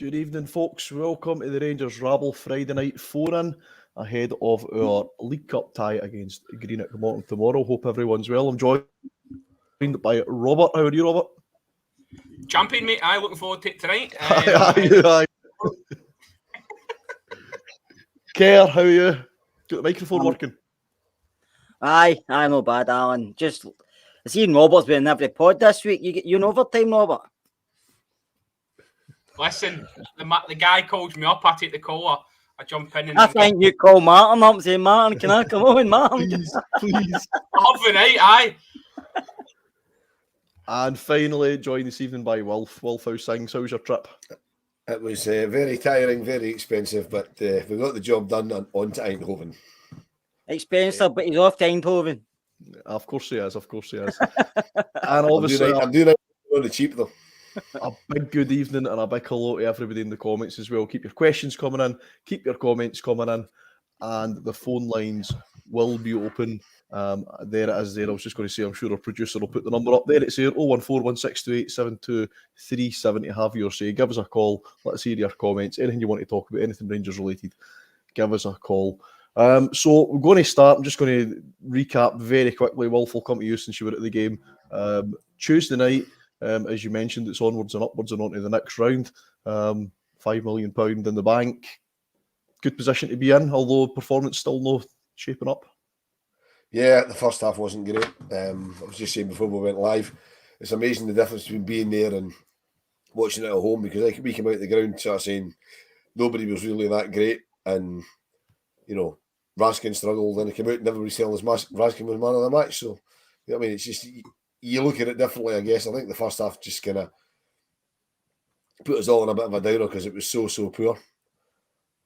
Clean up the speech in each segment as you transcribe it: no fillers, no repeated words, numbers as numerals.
Good evening, folks. Welcome to the Rangers Rabble Friday night 4-in ahead of our League Cup tie against Greenock Morton tomorrow. Hope everyone's well. I'm joined by Robert. How are you, Robert? Champion, mate. Looking forward to it tonight. Aye. Kerr, how are you? Got the microphone working? Aye, not bad, Alan. Just seeing Robert's been in every pod this week. You in overtime, Robert? Listen, the guy calls me up. I take the call. I jump in. And I think you call Martin up and say, Martin, can I come on, Martin? Please. Half the night, aye. And finally, joined this evening by Wilf. Wilf, how's things? How was your trip? It was very tiring, very expensive, but we got the job done on to Eindhoven. Expensive, but he's off to Eindhoven. Of course he is. And obviously, I'm doing it on the cheap, though. A big good evening and a big hello to everybody in the comments as well. Keep your questions coming in, keep your comments coming in, and the phone lines will be open. There it is there. I was just going to say, I'm sure our producer will put the number up there. It's here, 01416287237 to have your say. Give us a call. Let us hear your comments. Anything you want to talk about, anything Rangers related, give us a call. So we're going to start. I'm just going to recap very quickly. Wolf will come to you since you were at the game. Tuesday night, as you mentioned, it's onwards and upwards and on to the next round. £5 million in the bank. Good position to be in, although performance still no shaping up. Yeah, the first half wasn't great. I was just saying before we went live, it's amazing the difference between being there and watching it at home, because we came out the ground sort of saying nobody was really that great, and you know, Raskin struggled, and he came out and everybody's telling us Raskin was man of the match. So, you know what I mean? It's just, you look at it differently, I guess. I think the first half just kind of put us all in a bit of a downer because it was so poor.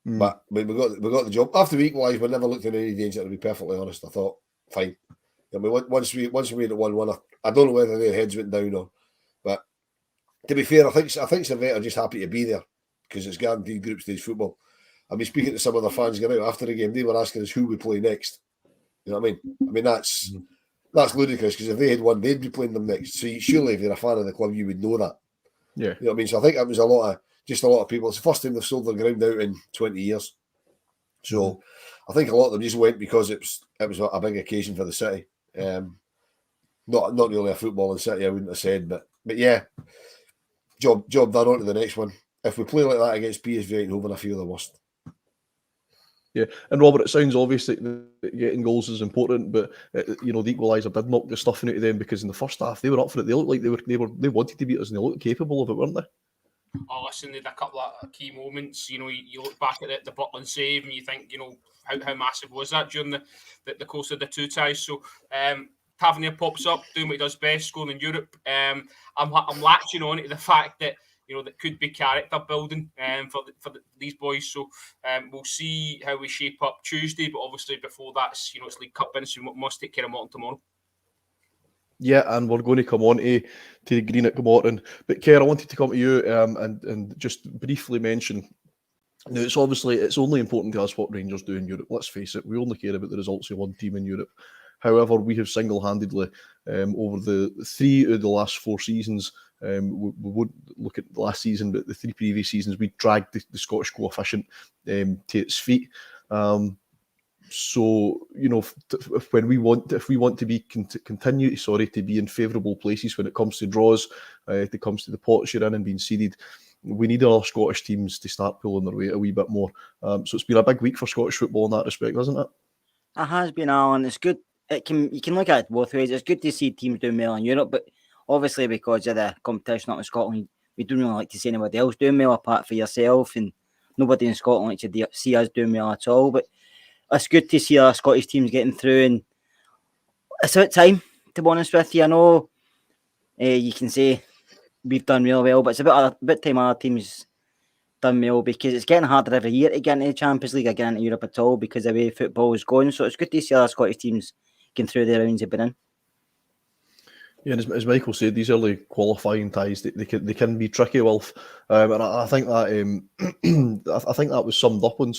But I mean, we got the job. After we equalised, we never looked in any danger, to be perfectly honest. I thought, fine. I mean, once we made it 1-1, I don't know whether their heads went down or, but to be fair, I think Servette are just happy to be there because it's guaranteed group stage football. I mean, speaking to some of the fans going out after the game, they were asking us who we play next. You know what I mean? I mean, that's ludicrous, because if they had won, they'd be playing them next. So surely, if you're a fan of the club, you would know that. Yeah. You know what I mean? So I think that was a lot of people. It's the first time they've sold their ground out in 20 years. So I think a lot of them just went because it was a big occasion for the city. Not really a footballing city, I wouldn't have said, but yeah, job done. On to the next one. If we play like that against PSV Eindhoven, I feel the worst. Yeah, and Robert, it sounds obvious that getting goals is important, but you know, the equaliser did knock the stuffing out of them, because in the first half they were up for it. They looked like they wanted to beat us, and they looked capable of it, weren't they? Oh, listen, they had a couple of key moments. You know, you look back at the Butland save and you think, you know, how massive was that during the course of the two ties. So Tavernier pops up, doing what he does best, scoring in Europe. I'm latching on to the fact that, you know, that could be character building for these boys. So we'll see how we shape up Tuesday. But obviously before that's, you know, it's League Cup in, so we must take care of Morton tomorrow. Yeah, and we're going to come on to Greenock Morton. But Kerr, I wanted to come to you and just briefly mention. Now, it's only important to us what Rangers do in Europe. Let's face it, we only care about the results of one team in Europe. However, we have single-handedly, over the 3 of the last 4 seasons, we won't look at the last season, but the 3 previous seasons, we dragged the Scottish coefficient to its feet. So, you know, if we want to continue to be in favourable places when it comes to draws, if it comes to the pots you're in and being seeded, we need our Scottish teams to start pulling their weight a wee bit more. So it's been a big week for Scottish football in that respect, hasn't it? It has been, Alan. It's good. You can look at it both ways. It's good to see teams doing well in Europe, but obviously because of the competition up in Scotland, we don't really like to see anybody else doing well apart from yourself, and nobody in Scotland likes to see us doing well at all. But it's good to see our Scottish teams getting through, and it's about time, to be honest with you. I know you can say we've done really well, but it's about time our teams done well, because it's getting harder every year to get into the Champions League or get into Europe at all because of the way football is going. So it's good to see our Scottish teams getting through the rounds they've been in. Yeah, and as Michael said, these early qualifying ties they can be tricky, Wolf. And I think that I think that was summed up on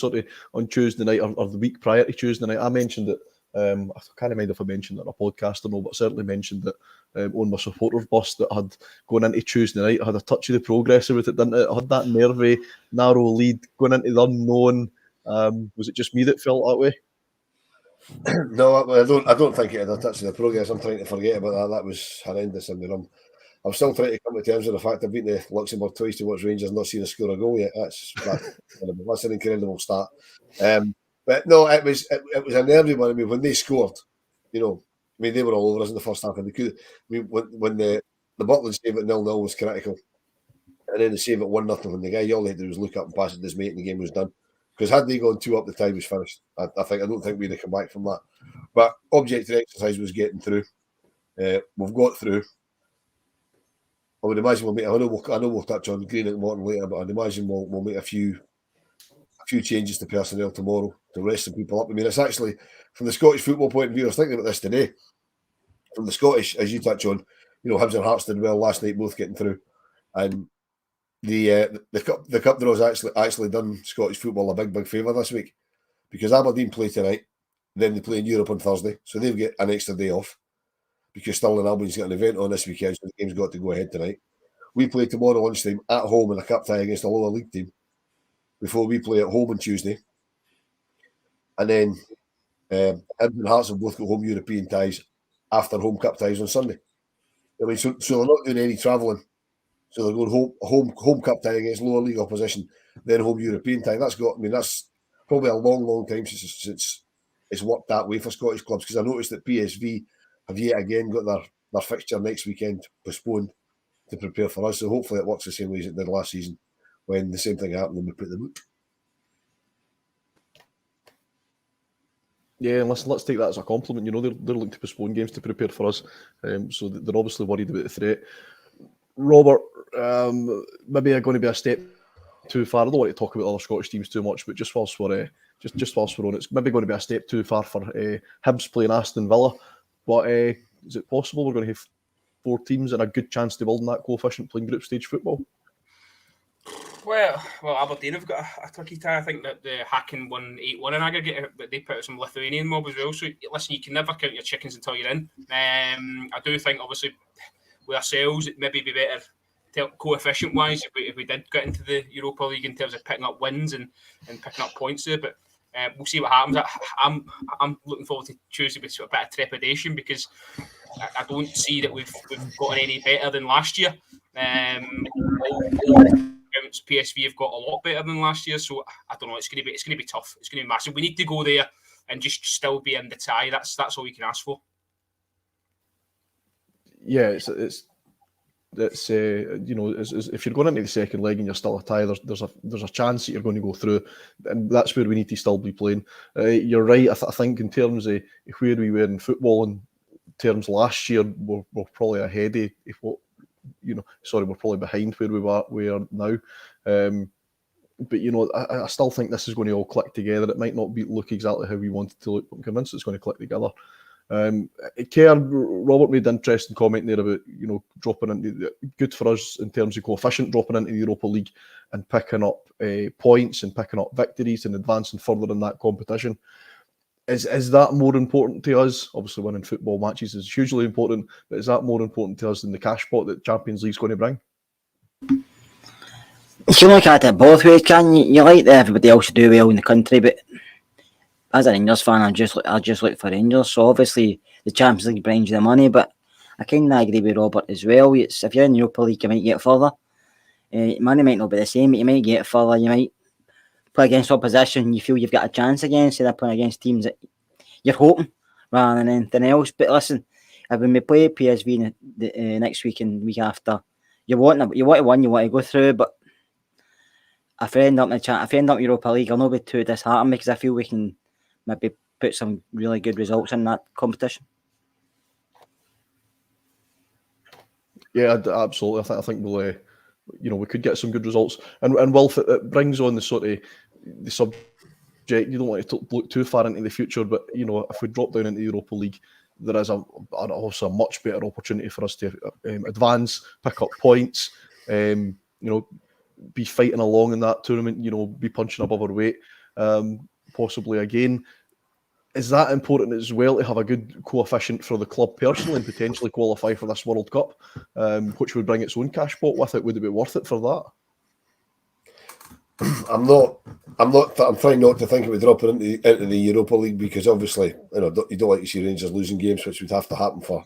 Tuesday night or the week prior to Tuesday night. I mentioned it. I can't remember if I mentioned it on a podcast or no, but I certainly mentioned that on my supporters bus that had gone into Tuesday night. I had a touch of the progress with it, didn't it? I had that nervy, narrow lead going into the unknown. Was it just me that felt that way? No, I don't think it had a touch of the progress. I'm trying to forget about that. That was horrendous in the room. I'm still trying to come to terms with the fact I've been to Luxembourg twice to watch Rangers, not seen a score a goal yet. That's an incredible start. But no, it was a nervy one. I mean, when they scored, they were all over us in the first half, and they could. When the Butland save at 0-0 was critical, and then the save at 1-0, when the guy all he had to do was look up and pass it to his mate, and the game was done. Because had they gone 2 up, the time was finished. I don't think we'd have come back from that. But objective exercise was getting through. We've got through. I would imagine I know we'll touch on Green and Morton later, but I'd imagine we'll make a few changes to personnel tomorrow to rest some people up. I mean, it's actually, from the Scottish football point of view, I was thinking about this today. From the Scottish, as you touch on, Hibs and Hearts did well last night, both getting through. And the cup draws actually done Scottish football a big favour this week, because Aberdeen play tonight, then they play in Europe on Thursday, so they've got an extra day off, because Stirling Albion's got an event on this weekend, so the game's got to go ahead tonight. We play tomorrow lunchtime at home in a cup tie against a lower league team, before we play at home on Tuesday. And then Hibs and Hearts have both got home European ties after home cup ties on Sunday. I mean, so they're not doing any travelling. So they're going home cup tie against lower league opposition, then home European tie. That's probably a long time since it's worked that way for Scottish clubs, because I noticed that PSV have yet again got their fixture next weekend postponed to prepare for us. So hopefully it works the same way as it did last season, when the same thing happened and we put them out. Yeah, and let's take that as a compliment. They're looking to postpone games to prepare for us, so they're obviously worried about the threat. Robert, maybe going to be a step too far. I don't want to talk about other Scottish teams too much, but just whilst we're on, it's maybe going to be a step too far for Hibs playing Aston Villa. But is it possible we're going to have 4 teams and a good chance to build on that coefficient playing group stage football? Well, Aberdeen have got a tricky tie. I think that the Hacken won 8-1 in aggregate, but they put out some Lithuanian mob as well. So listen, you can never count your chickens until you're in. I do think, obviously, with ourselves, it maybe be better coefficient wise if we did get into the Europa League in terms of picking up wins and picking up points there. But we'll see what happens. I'm looking forward to Tuesday with a bit of trepidation, because I don't see that we've gotten any better than last year. PSV have got a lot better than last year, so I don't know. It's going to be tough. It's going to be massive. We need to go there and just still be in the tie. That's all we can ask for. Yeah, it's if you're going into the second leg and you're still a tie, there's a chance that you're going to go through, and that's where we need to still be playing. You're right. I think in terms of where we were in football in terms last year, we're probably ahead of what. We're probably behind where we are now. But I still think this is going to all click together. It might not look exactly how we want it to look, but I'm convinced it's going to click together. Robert made an interesting comment there about dropping into good for us in terms of coefficient, dropping into the Europa League and picking up points and picking up victories and advancing further in that competition. Is that more important to us? Obviously, winning football matches is hugely important, but is that more important to us than the cash pot that Champions League's going to bring? You can look at it both ways, can you? You like everybody else to do well in the country, but as a Rangers fan, I just look for Rangers. So obviously, the Champions League brings you the money, but I kind of agree with Robert as well. If you're in the Europa League, you might get further. Money might not be the same, but you might get further. You might play against opposition you feel you've got a chance against, instead of playing against teams that you're hoping rather than anything else. But listen, when we play PSV next week and week after, you want to win, you want to go through. But if I end up Europa League, I'll not be too disheartened, because I feel we can maybe put some really good results in that competition. Yeah, absolutely. I think we'll, we could get some good results. And Wilf, it brings on the sort of the subject. You don't want to look too far into the future, but if we drop down into the Europa League, there is also a much better opportunity for us to advance, pick up points, be fighting along in that tournament. Be punching above our weight, possibly again. is that important as well to have a good coefficient for the club personally and potentially qualify for this World Cup, which would bring its own cash pot with it? Would it be worth it for that? I'm trying not to think it would drop it into the Europa League, because obviously, you don't like to see Rangers losing games, which would have to happen for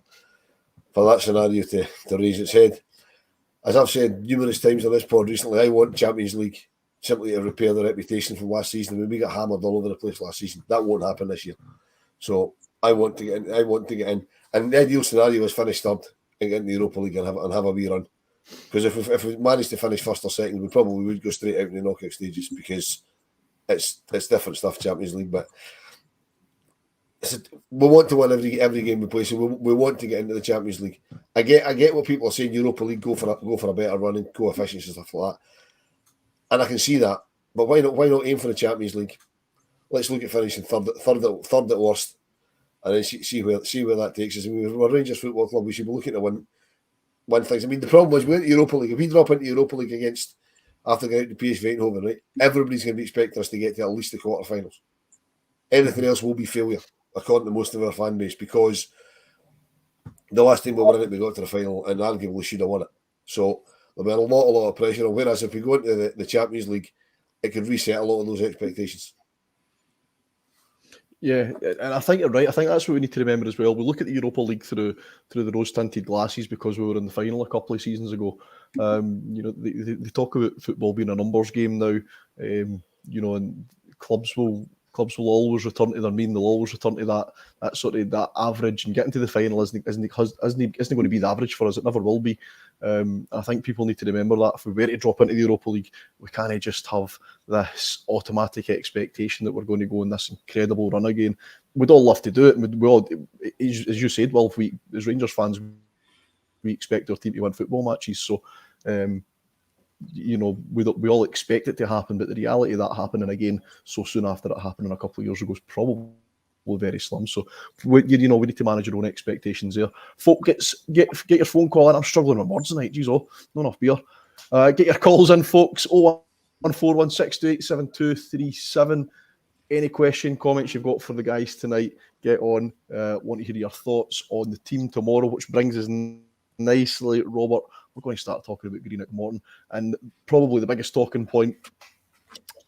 that scenario to raise its head. As I've said numerous times on this pod recently, I want Champions League simply to repair the reputation from last season. When we got hammered all over the place last season, that won't happen this year. So I want to get in. And the ideal scenario is finish third and get in the Europa League and have a wee run. Because if we managed to finish first or second, we probably would go straight out in the knockout stages, because it's different stuff, Champions League. But we want to win every game we play, so we want to get into the Champions League. I get what people are saying. Europa League, go for a better run and coefficients and stuff like that, and I can see that. But why not aim for the Champions League? Let's look at finishing third at worst, and then see where that takes us. I mean, we're a Rangers Football Club. We should be looking to win things. I mean, the problem is we went to Europa League. If we drop into Europa League after getting out to PSV Eindhoven, right, everybody's going to be expecting us to get to at least the quarterfinals. Anything else will be failure, according to most of our fan base, because the last time we were in it, we got to the final and arguably should have won it. So there'll be a lot of pressure. Whereas if we go into the Champions League, it could reset a lot of those expectations. Yeah, and I think you're right. I think that's what we need to remember as well. We look at the Europa League through the rose-tinted glasses because we were in the final a couple of seasons ago. They talk about football being a numbers game now. And clubs will always return to their mean. They'll always return to that sort of that average, and getting to the final isn't going to be the average for us. It never will be. I think people need to remember that if we were to drop into the Europa League, we can't just have this automatic expectation that we're going to go on this incredible run again. We'd all love to do it. We all, as you said, well, if we as Rangers fans, we expect our team to win football matches. So. We all expect it to happen, but the reality of that happening again so soon after it happening a couple of years ago is probably very slim. So we need to manage our own expectations there. Folk, get your phone call in. I'm struggling with words tonight. Jeez, not enough beer. Get your calls in, folks. 01416287237. Any question, comments you've got for the guys tonight, get on. Want to hear your thoughts on the team tomorrow, which brings us nicely, Robert. We're going to start talking about Greenock Morton, and probably the biggest talking point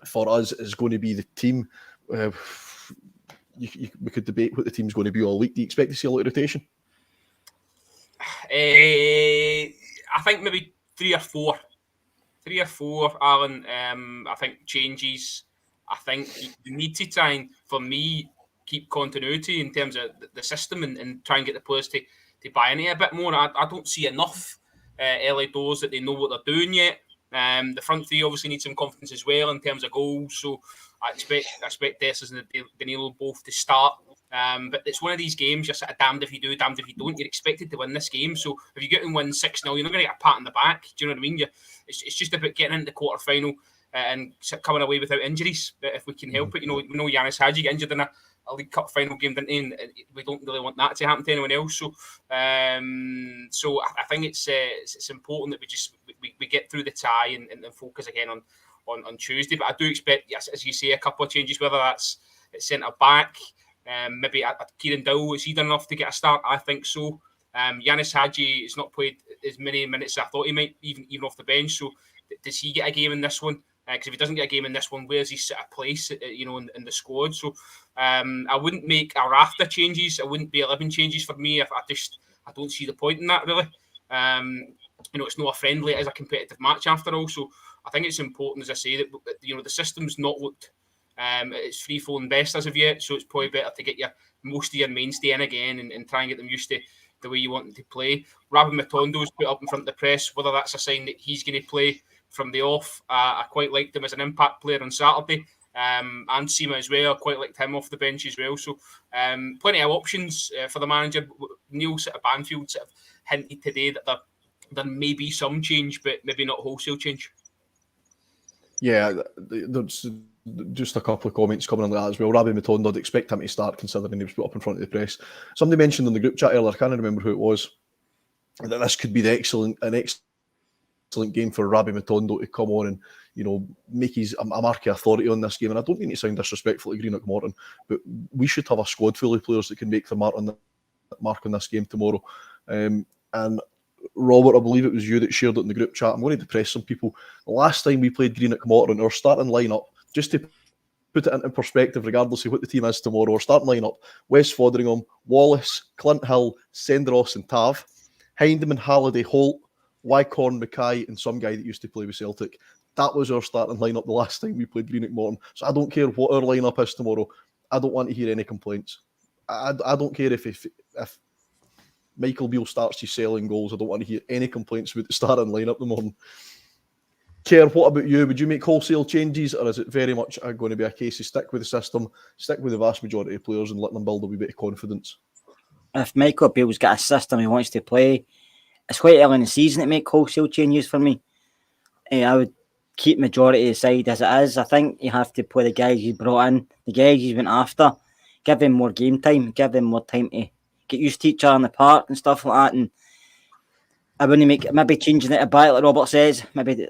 for us is going to be the team. We could debate what the team's going to be all week. Do you expect to see a lot of rotation? I think maybe three or four, Alan. I think changes. I think you need to try and, for me, keep continuity in terms of the system and try and get the players to buy into it a bit more. I don't see enough early doors that they know what they're doing yet. The front three obviously need some confidence as well in terms of goals. So I expect Dessers and Danilo both to start. But it's one of these games, you're sort of damned if you do, damned if you don't. You're expected to win this game. So if you get and win 6-0, you're not going to get a pat on the back. Do you know what I mean? It's just about getting into the quarter-final and coming away without injuries, if we can help it. We know Yanis Hadji got injured in a League Cup final game, didn't he? And we don't really want that to happen to anyone else. So I think it's important that we get through the tie and focus again on Tuesday. But I do expect, yes, as you say, a couple of changes, whether that's at centre back, maybe Kieran Dowell, has he done enough to get a start? I think so. Yanis Hadji has not played as many minutes as I thought he might, even off the bench. So does he get a game in this one? Because if he doesn't get a game in this one, where's he set a place, in the squad? So I wouldn't make a raft of changes. I wouldn't be 11 changes for me. I don't see the point in that, really. It's not a friendly, it is a competitive match after all. So I think it's important, as I say, that the system's not looked it's free-flowing best as of yet. So it's probably better to get most of your mainstay in again and try and get them used to the way you want them to play. Rabble Matondo's put up in front of the press, whether that's a sign that he's going to play from the off. I quite liked him as an impact player on Saturday. And Sima as well, I quite liked him off the bench as well. So plenty of options for the manager. Neil Banfield hinted today that there may be some change, but maybe not wholesale change. Yeah, there's just a couple of comments coming on that as well. Rabbi Matondo, I'd expect him to start considering he was put up in front of the press. Somebody mentioned in the group chat earlier, I can't remember who it was, that this could be an excellent excellent game for Rabbi Matondo to come on and, you know, make his a mark of authority on this game. And I don't mean to sound disrespectful to Greenock Morton, but we should have a squad full of players that can make the mark on this game tomorrow. And Robert, I believe it was you that shared it in the group chat. I'm going to depress some people. The last time we played Greenock Morton, our starting lineup, just to put it into perspective, regardless of what the team is tomorrow, our starting lineup: West Foderingham, Wallace, Clint Hill, Senderos and Tav, Hindeman, Halliday, Holt, Wycorn, Mackay, and some guy that used to play with Celtic. That was our starting lineup the last time we played Greenock Morton. So I don't care what our lineup is tomorrow. I don't want to hear any complaints. I don't care if Michael Beale starts his selling goals. I don't want to hear any complaints about the starting lineup the morning. Kerr, what about you? Would you make wholesale changes, or is it very much going to be a case of stick with the system, stick with the vast majority of players and let them build a wee bit of confidence? If Michael Beale's got a system he wants to play, it's quite early in the season to make wholesale changes for me. I would keep majority of the side as it is. I think you have to play the guys he's brought in, the guys he's went after, give them more game time, give them more time to get used to each other in the park and stuff like that. And I wouldn't make maybe changing it a bit, like Robert says, maybe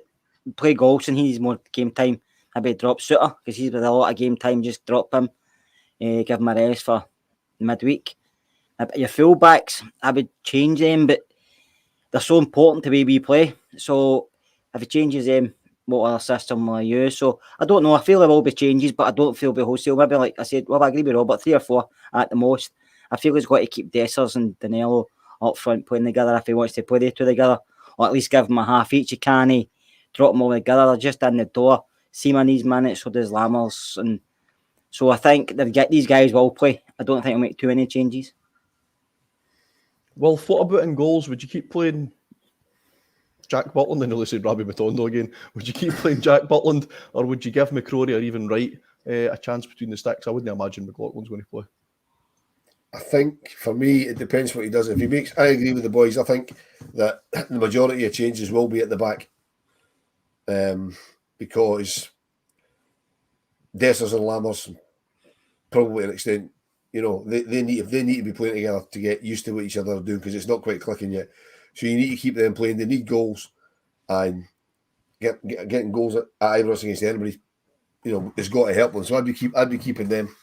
play Golson, he needs more game time. Maybe drop Suter because he's with a lot of game time. Just drop him, give him a rest for midweek. Your fullbacks, I would change them, but they're so important to the way we play. So if it changes them, what other system will I use? So I don't know. I feel there will be changes, but I don't feel there'll be wholesale. Maybe, like I said, well, I agree with Robert, 3 or 4 at the most. I feel he's got to keep Dessers and Danilo up front playing together if he wants to play the two together, or at least give them a half each. You can't drop them all together. They're just in the door. Seaman needs minutes, so does Lammers. And so I think these guys will play. I don't think I'll make too many changes. Well, what about in goals? Would you keep playing Jack Butland? I know they said Rabbi Matondo again. Would you keep playing Jack Butland, or would you give McCrory or even Wright a chance between the sticks? I wouldn't imagine McLaughlin's going to play. I think for me, it depends what he does. If he makes, I agree with the boys. I think that the majority of changes will be at the back, because Dessers and Lammers, probably to an extent, you know, they need to be playing together to get used to what each other are doing, because it's not quite clicking yet. So you need to keep them playing. They need goals, and getting goals at Ibrox against anybody, you know, has got to help them. So I'd be keeping them.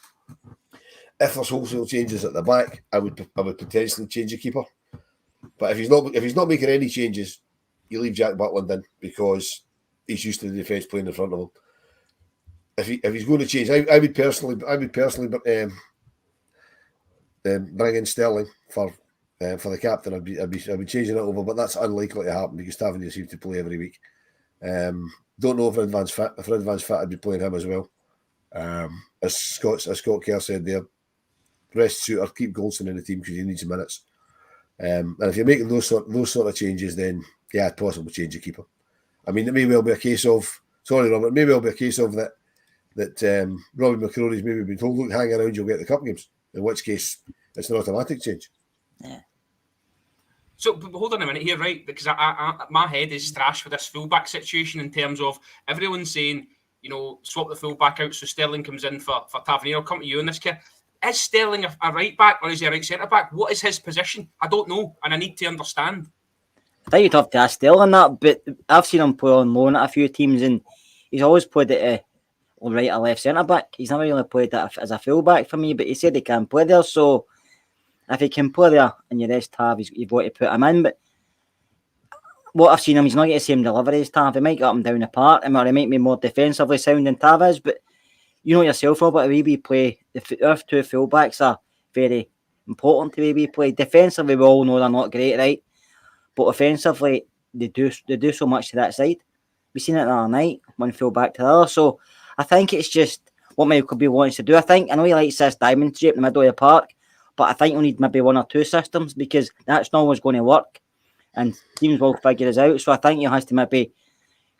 If there's wholesale changes at the back, I would potentially change a keeper. But if he's not making any changes, you leave Jack Butland in because he's used to the defence playing in front of him. If he's going to change, I would personally bring in Sterling for the captain. I'd be changing it over, but that's unlikely to happen because Tavernier seems to play every week. Don't know if Ridvan's fit. If Ridvan's fit, I'd be playing him as well. As Scott Kerr said there, rest Suter, keep Goldson in the team because he needs minutes. And if you're making those sort of changes, then yeah, I'd possibly change a keeper. I mean, it may well be a case of Robert. Maybe it'll be a case of that Robbie McCrory's maybe been told, look, hang around, you'll get the cup games. In which case, it's an automatic change. Yeah. So, but hold on a minute here, right? Because my head is thrashed with this fullback situation in terms of everyone saying, you know, swap the fullback out so Sterling comes in for Tavernier. I'll come to you on this, Kerr. Is Sterling a right back or is he a right centre back? What is his position? I don't know, and I need to understand. I think you'd have to ask Sterling that, but I've seen him play on loan at a few teams, and he's always played at right or left centre back. He's never really played as a full back for me, but he said he can play there. So if he can play there and you rest Tav, you've got to put him in. But what I've seen him, he's not getting the same delivery as Tav. He might get up and down the park, or he might be more defensively sound than Tav is. But you know yourself, Robert, the way we play, our two full backs are very important to the way we play. Defensively, we all know they're not great, right? But offensively, they do so much to that side. We've seen it the other night, one full back to the other. So I think it's just what Michael Beale wants to do. I know he likes this diamond shape in the middle of the park, but I think you'll need maybe 1 or 2 systems because that's not always going to work. And teams will figure this out. So I think he has to maybe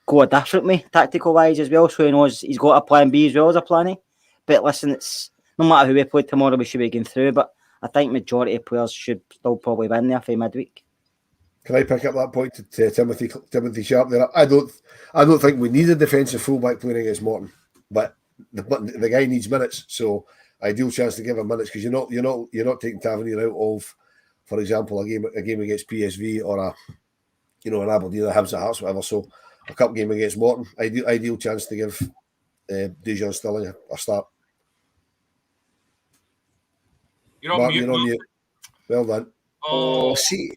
go a different way, tactical wise as well. So he knows he's got a plan B as well as a plan A. But listen, it's no matter who we play tomorrow, we should be getting through. But I think majority of players should still probably win there for midweek. Can I pick up that point to Timothy Sharp there? I don't think we need a defensive fullback playing against Morton, but the guy needs minutes, so ideal chance to give him minutes because you're not taking Tavernier out of, for example, a game against PSV or an Aberdeen or Hibs at Hearts, whatever. So a cup game against Morton, ideal chance to give Dujon Stirling a start. You're on Mark, mute. you're on mute. Well done. Oh, see,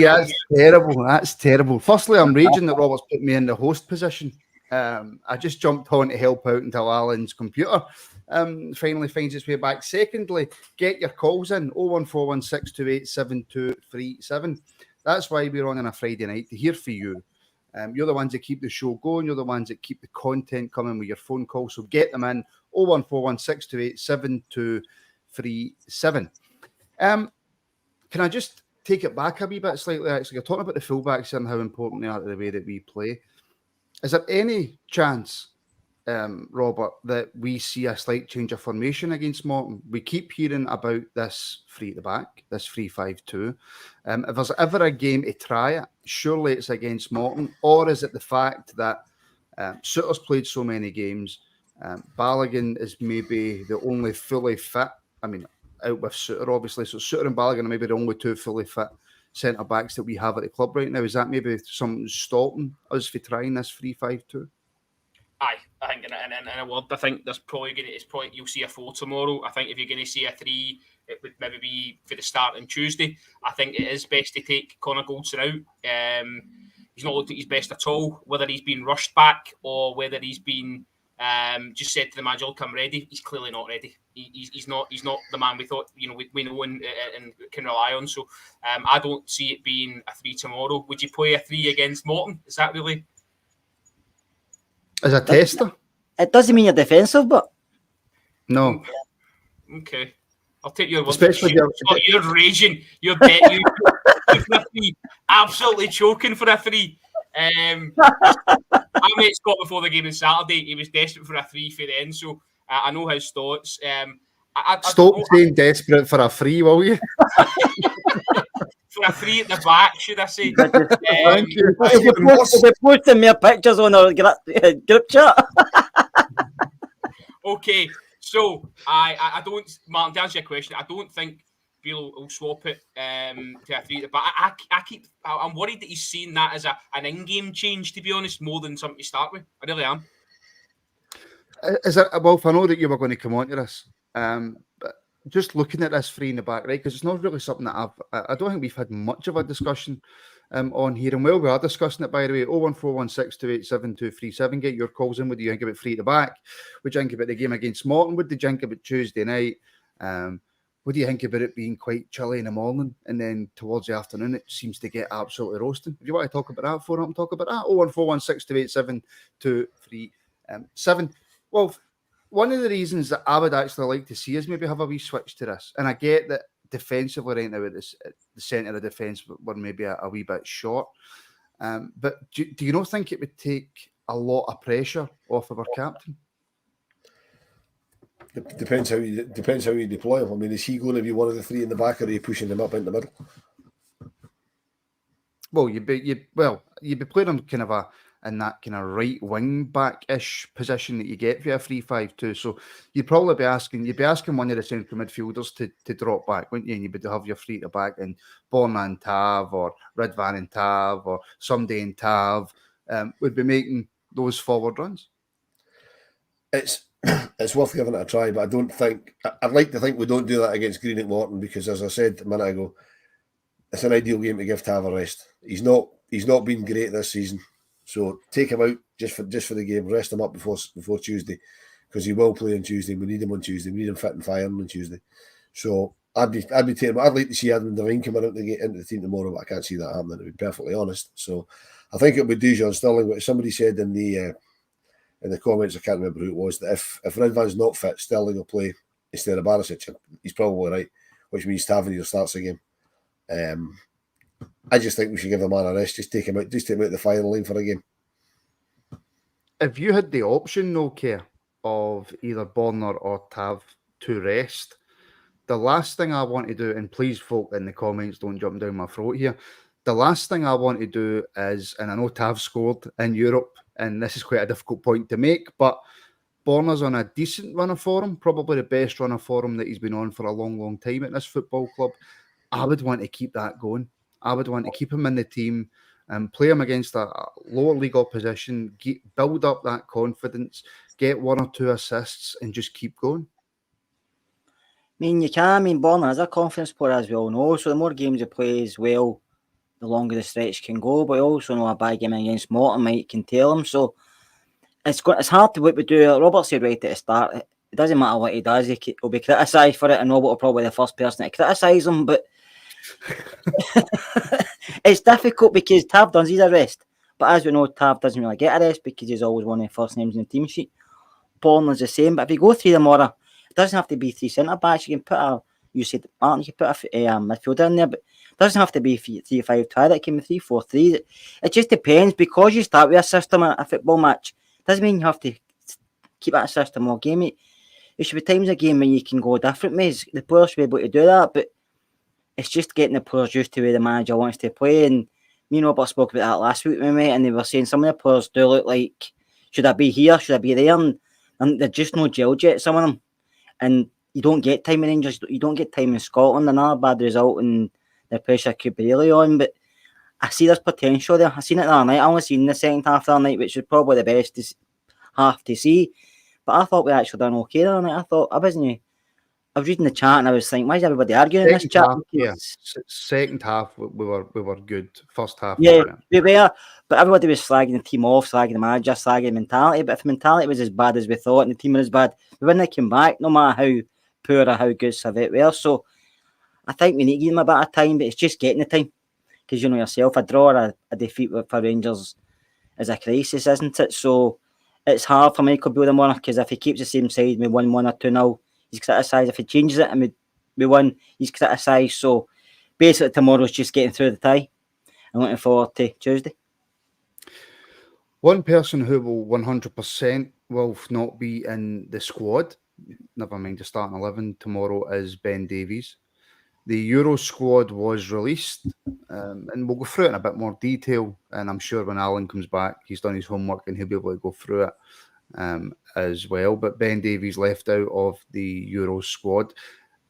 that's terrible. That's terrible. Firstly, I'm raging that Robert's put me in the host position. I just jumped on to help out until Alan's computer finally finds its way back. Secondly, get your calls in 01416287237. That's why we're on a Friday night, to hear from you. You're the ones that keep the show going. You're the ones that keep the content coming with your phone calls. So get them in 01416287237. Can I just take it back a wee bit slightly, actually? You're talking about the fullbacks and how important they are to the way that we play. Is there any chance, Robert, that we see a slight change of formation against Morton? We keep hearing about this 3 at the back, this 3-5-2. If there's ever a game to try it, surely it's against Morton. Or is it the fact that Sutter's played so many games, Balogun is maybe the only fully fit, out with Sutter, obviously. So Sutter and Balogun are maybe the only 2 fully fit centre-backs that we have at the club right now. Is that maybe something stopping us for trying this 3-5-2? Aye, I think in a word, I think there's probably you'll see a 4 tomorrow. I think if you're going to see a 3, it would maybe be for the start on Tuesday. I think it is best to take Connor Goldson out. He's not looked at his best at all, whether he's been rushed back or whether he's been just said to the manager, "Come ready." He's clearly not ready. He's not the man we thought we know and can rely on. So I don't see it being a 3 tomorrow. Would you play a 3 against Morton? Is that really as a tester? It doesn't mean you're defensive, but no. Okay, I'll take your word. Especially you're raging. You're for a 3, absolutely choking for a 3. I met Scott before the game on Saturday. He was desperate for a 3 for the end, so I know his thoughts. Stop saying desperate for a 3, will you? For a 3 at the back, should I say? Thank you. They're posting more pictures on our group chat. Okay, so I don't, Martin, to answer your question, I don't think Beale will swap it to a 3 at the back. I'm worried that he's seeing that as an in-game change, to be honest, more than something to start with. I really am. Wolf, I know that you were going to come on to this, but just looking at this 3 in the back, right? Because it's not really something that I don't think we've had much of a discussion on here. And we are discussing it, by the way, 01416287237. Get your calls in. What do you think about 3 at the back? What do you think about the game against Morton? What did you think about Tuesday night? What do you think about it being quite chilly in the morning and then towards the afternoon it seems to get absolutely roasting? If you want to talk about that, phone up and talk about that. 01416287237. Well, one of the reasons that I would actually like to see is maybe have a wee switch to this. And I get that defensively right now at the centre of defence we're maybe a wee bit short. But do you not think it would take a lot of pressure off of our captain? Depends how you deploy him. I mean, is he going to be one of the 3 in the back, or are you pushing him up into the middle? Well, you'd be playing him kind of in that kind of right wing back-ish position that you get for a 3-5-2. So you'd probably be asking one of the central midfielders to drop back, wouldn't you? And you'd have your 3 at the back and Borna and Tav or Ridvan and Tav or Someday and Tav would be making those forward runs. It's worth giving it a try, but I don't think I'd like to think we don't do that against Green at Morton, because as I said a minute ago, it's an ideal game to give Tav a rest. He's not been great this season. So take him out just for the game, rest him up before Tuesday, because he will play on Tuesday. We need him on Tuesday. We need him fit and firing on Tuesday. So I'd be taking him. I'd like to see Adam Devine coming out into the team tomorrow, but I can't see that happening, to be perfectly honest. So I think it'll be Dujon Stirling. But somebody said in the comments, I can't remember who it was, that if Ridvan's not fit, Stirling will play instead of Barisic. He's probably right, which means Tavernier starts the game. I just think we should give the man a rest. Just take him out the firing line for a game. If you had the option, no care, of either Bonner or Tav to rest, the last thing I want to do, and please folk in the comments don't jump down my throat here, the last thing I want to do is, and I know Tav scored in Europe, and this is quite a difficult point to make, but Bonner's on a decent run of form, probably the best run of form that he's been on for a long, long time at this football club. I would want to keep that going. I would want to keep him in the team play them against a lower league opposition, build up that confidence, get 1 or 2 assists, and just keep going. I mean, you can. I mean, Borna is a confidence player, as we all know. So the more games he plays well, the longer the stretch can go. But I also know a bad game against Morton might contail him. So it's hard to what we do. Robert said right at the start, it doesn't matter what he does. He'll be criticised for it, and Robert will probably be the first person to criticise him. But it's difficult because Tav does his arrest. But as we know, Tav doesn't really get a rest because he's always one of the first names in the team sheet. Borna's the same. But if you go through them order, it doesn't have to be 3 centre backs. You can put you said Martin, you can put a midfielder in there, but it doesn't have to be 3-5-2. It can be 3-4-3. It just depends because you start with a system in a football match. Doesn't mean you have to keep that system all game. There should be times a game when you can go different ways. The players should be able to do that, but it's just getting the players used to where the manager wants to play. And me and Robert spoke about that last week with me, and they were saying some of the players do look like, should I be here? Should I be there? And they're just no gelled yet, some of them. And you don't get time in Rangers, you don't get time in Scotland. Another bad result, and the pressure could be really on. But I see there's potential there. I seen it the other night. I only seen the second half the other night, which was probably the best half to see. But I thought we actually done okay the other night. I was reading the chat and I was thinking, why is everybody arguing in this chat? Second half we were good. First half, yeah, we were. But everybody was slagging the team off, slagging the manager, slagging the mentality. But if the mentality was as bad as we thought and the team was bad, we wouldn't have come back, no matter how poor or how good Servette were. So I think we need to give them a bit of time, but it's just getting the time. Because you know yourself, a draw or a defeat for Rangers is a crisis, isn't it? So it's hard for Michael Beale because if he keeps the same side, we win 1 or 2-0, he's criticised. If he changes it and we win, he's criticised. So basically tomorrow's just getting through the tie. I'm looking forward to Tuesday. One person who will 100% will not be in the squad, never mind the starting 11 tomorrow, is Ben Davies. The Euro squad was released, and we'll go through it in a bit more detail. And I'm sure when Alan comes back, he's done his homework and he'll be able to go through it as well. But Ben Davies left out of the Euro squad.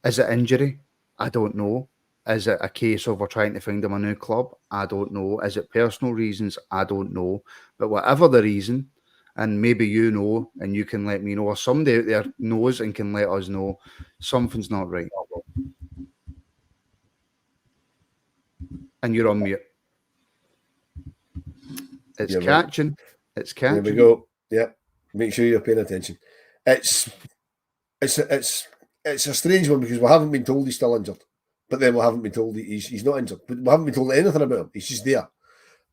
Is it injury? I don't know. Is it a case of we're trying to find him a new club? I don't know. Is it personal reasons? I don't know. But whatever the reason, and maybe you know, and you can let me know, or somebody out there knows and can let us know, something's not right. And you're on mute. It's catching. Right. It's catching. There we go. Yeah. Make sure you're paying attention. It's a strange one because we haven't been told he's still injured. But then we haven't been told he's not injured. But we haven't been told anything about him. He's just there.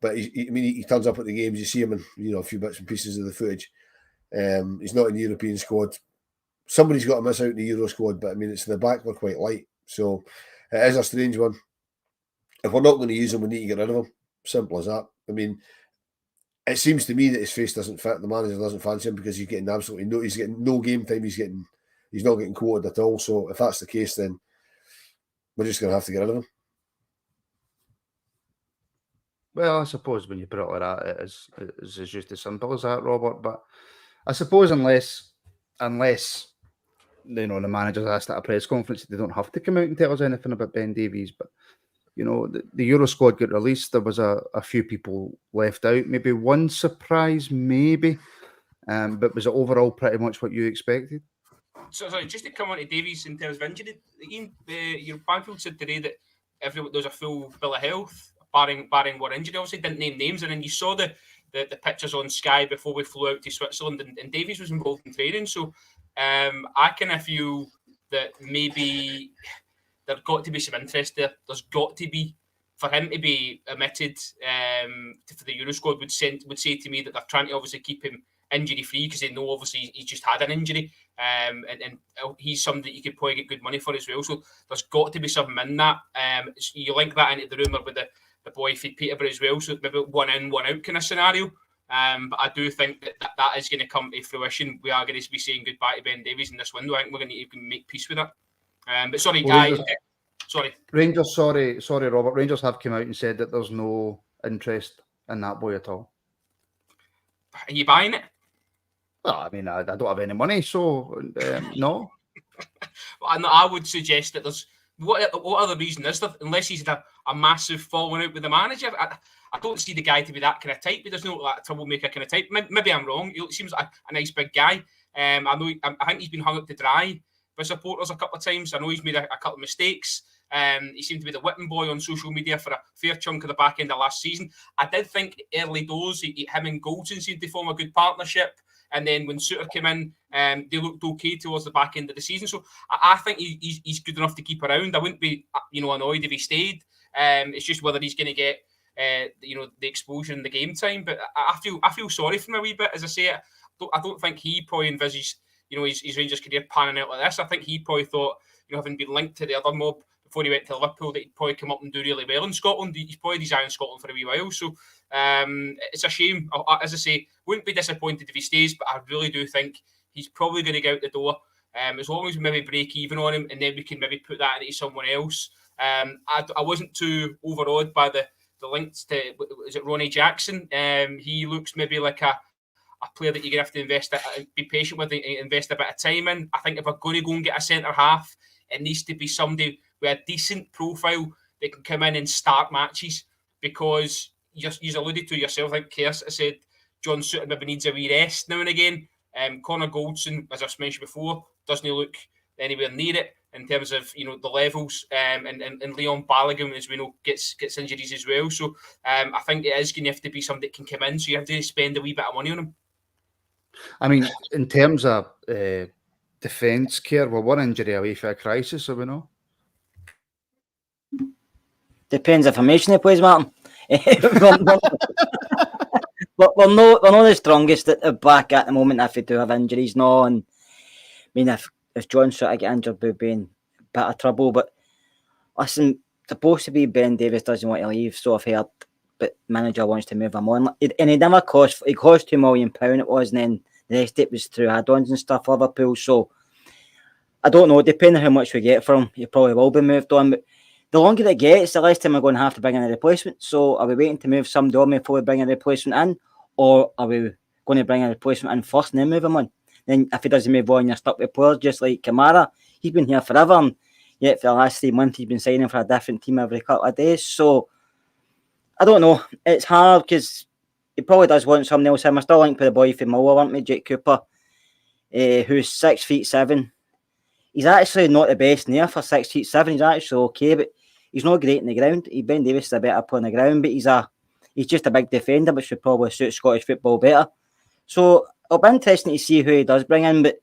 But he turns up at the games. You see him in a few bits and pieces of the footage. He's not in the European squad. Somebody's got to miss out in the Euro squad. But I mean, it's the back we're quite light. So it is a strange one. If we're not going to use him, we need to get rid of him. Simple as that. I mean, it seems to me that his face doesn't fit. The manager doesn't fancy him because he's getting he's getting no game time. He's not getting quoted at all. So if that's the case, then we're just going to have to get rid of him. Well, I suppose when you put it like that, it's just as simple as that, Robert. But I suppose unless the manager's asked at a press conference, they don't have to come out and tell us anything about Ben Davies. But the Euro squad got released. There was a few people left out. Maybe one surprise, maybe. But was it overall pretty much what you expected? So, sorry, just to come on to Davies in terms of injury, Ian, your Banfield said today that there's a full bill of health, barring one injury. Obviously, didn't name names, and then you saw the pictures on Sky before we flew out to Switzerland, and Davies was involved in training. So, I kind of feel that maybe there's got to be some interest there. There's got to be, for him to be omitted for the Euro squad would say to me that they're trying to obviously keep him injury free because they know obviously he's just had an injury, and he's somebody you could probably get good money for as well. So there's got to be something in that. You link that into the rumour with the boy feed Peterborough as well. So maybe 1 in, 1 out kind of scenario. But I do think that is going to come to fruition. We are going to be saying goodbye to Ben Davies in this window. I think we're going to need to make peace with that. But sorry, guys. Sorry. Rangers, sorry, Robert. Rangers have come out and said that there's no interest in that boy at all. Are you buying it? Well, I mean, I don't have any money, so no. I would suggest that there's what other reason is there? Unless he's had a massive falling out with the manager. I don't see the guy to be that kind of type. He doesn't look like a troublemaker kind of type. Maybe I'm wrong. He seems like a nice big guy. I think he's been hung up to dry by supporters a couple of times. I know he's made a couple of mistakes. He seemed to be the whipping boy on social media for a fair chunk of the back end of last season. I did think early doors, him and Goldson seemed to form a good partnership. And then when Suter came in, they looked okay towards the back end of the season. So I think he's good enough to keep around. I wouldn't be, annoyed if he stayed. It's just whether he's going to get, the exposure in the game time. But I feel sorry for him a wee bit. As I say, I don't think he probably envisaged, his Rangers career panning out like this. I think he probably thought, having been linked to the other mob before he went to Liverpool, that he'd probably come up and do really well in Scotland. He's probably designed Scotland for a wee while. So it's a shame. As I say, wouldn't be disappointed if he stays, but I really do think he's probably going to get out the door. As long as we maybe break even on him, and then we can maybe put that into someone else. I wasn't too overawed by the links to, is it Ronnie Jackson? He looks maybe like a player that you're going to have to be patient with and invest a bit of time in. I think if we're going to go and get a centre half, it needs to be somebody with a decent profile that can come in and start matches, because you alluded to yourself, I think Kerr said John Suter maybe needs a wee rest now and again. Connor Goldson, as I've mentioned before, doesn't look anywhere near it in terms of the levels, and Leon Balogun, as we know, gets injuries as well. So I think it is going to have to be somebody that can come in, so you have to spend a wee bit of money on him. I mean, in terms of defence, Kerr, we're one injury away for a crisis, so we know. Depends the formation he plays, Martin. we're not the strongest at the back at the moment if we do have injuries. No, and I mean, if John Suter get injured, we'll be in a bit of trouble. But listen, supposed to be Ben Davies doesn't want to leave, so I've heard, but manager wants to move him on. And he never cost £2 million, it was, and then the rest of it was through add-ons and stuff, Liverpool. So I don't know, depending on how much we get from him, he probably will be moved on. But the longer it gets, the less time we're going to have to bring in a replacement. So are we waiting to move somebody on before we bring a replacement in? Or are we going to bring a replacement in first and then move him on? Then if he doesn't move on, you're stuck with players just like Kamara. He's been here forever, and yet for the last 3 months he's been signing for a different team every couple of days. So I don't know. It's hard because he probably does want something else. I'm still linked with the boy from Muller, aren't we, Jake Cooper, who's 6'7". He's actually not the best near for 6'7". He's actually okay, but he's not great in the ground. Ben Davies is a better player on the ground, but he's just a big defender, which should probably suit Scottish football better. So it'll be interesting to see who he does bring in. But I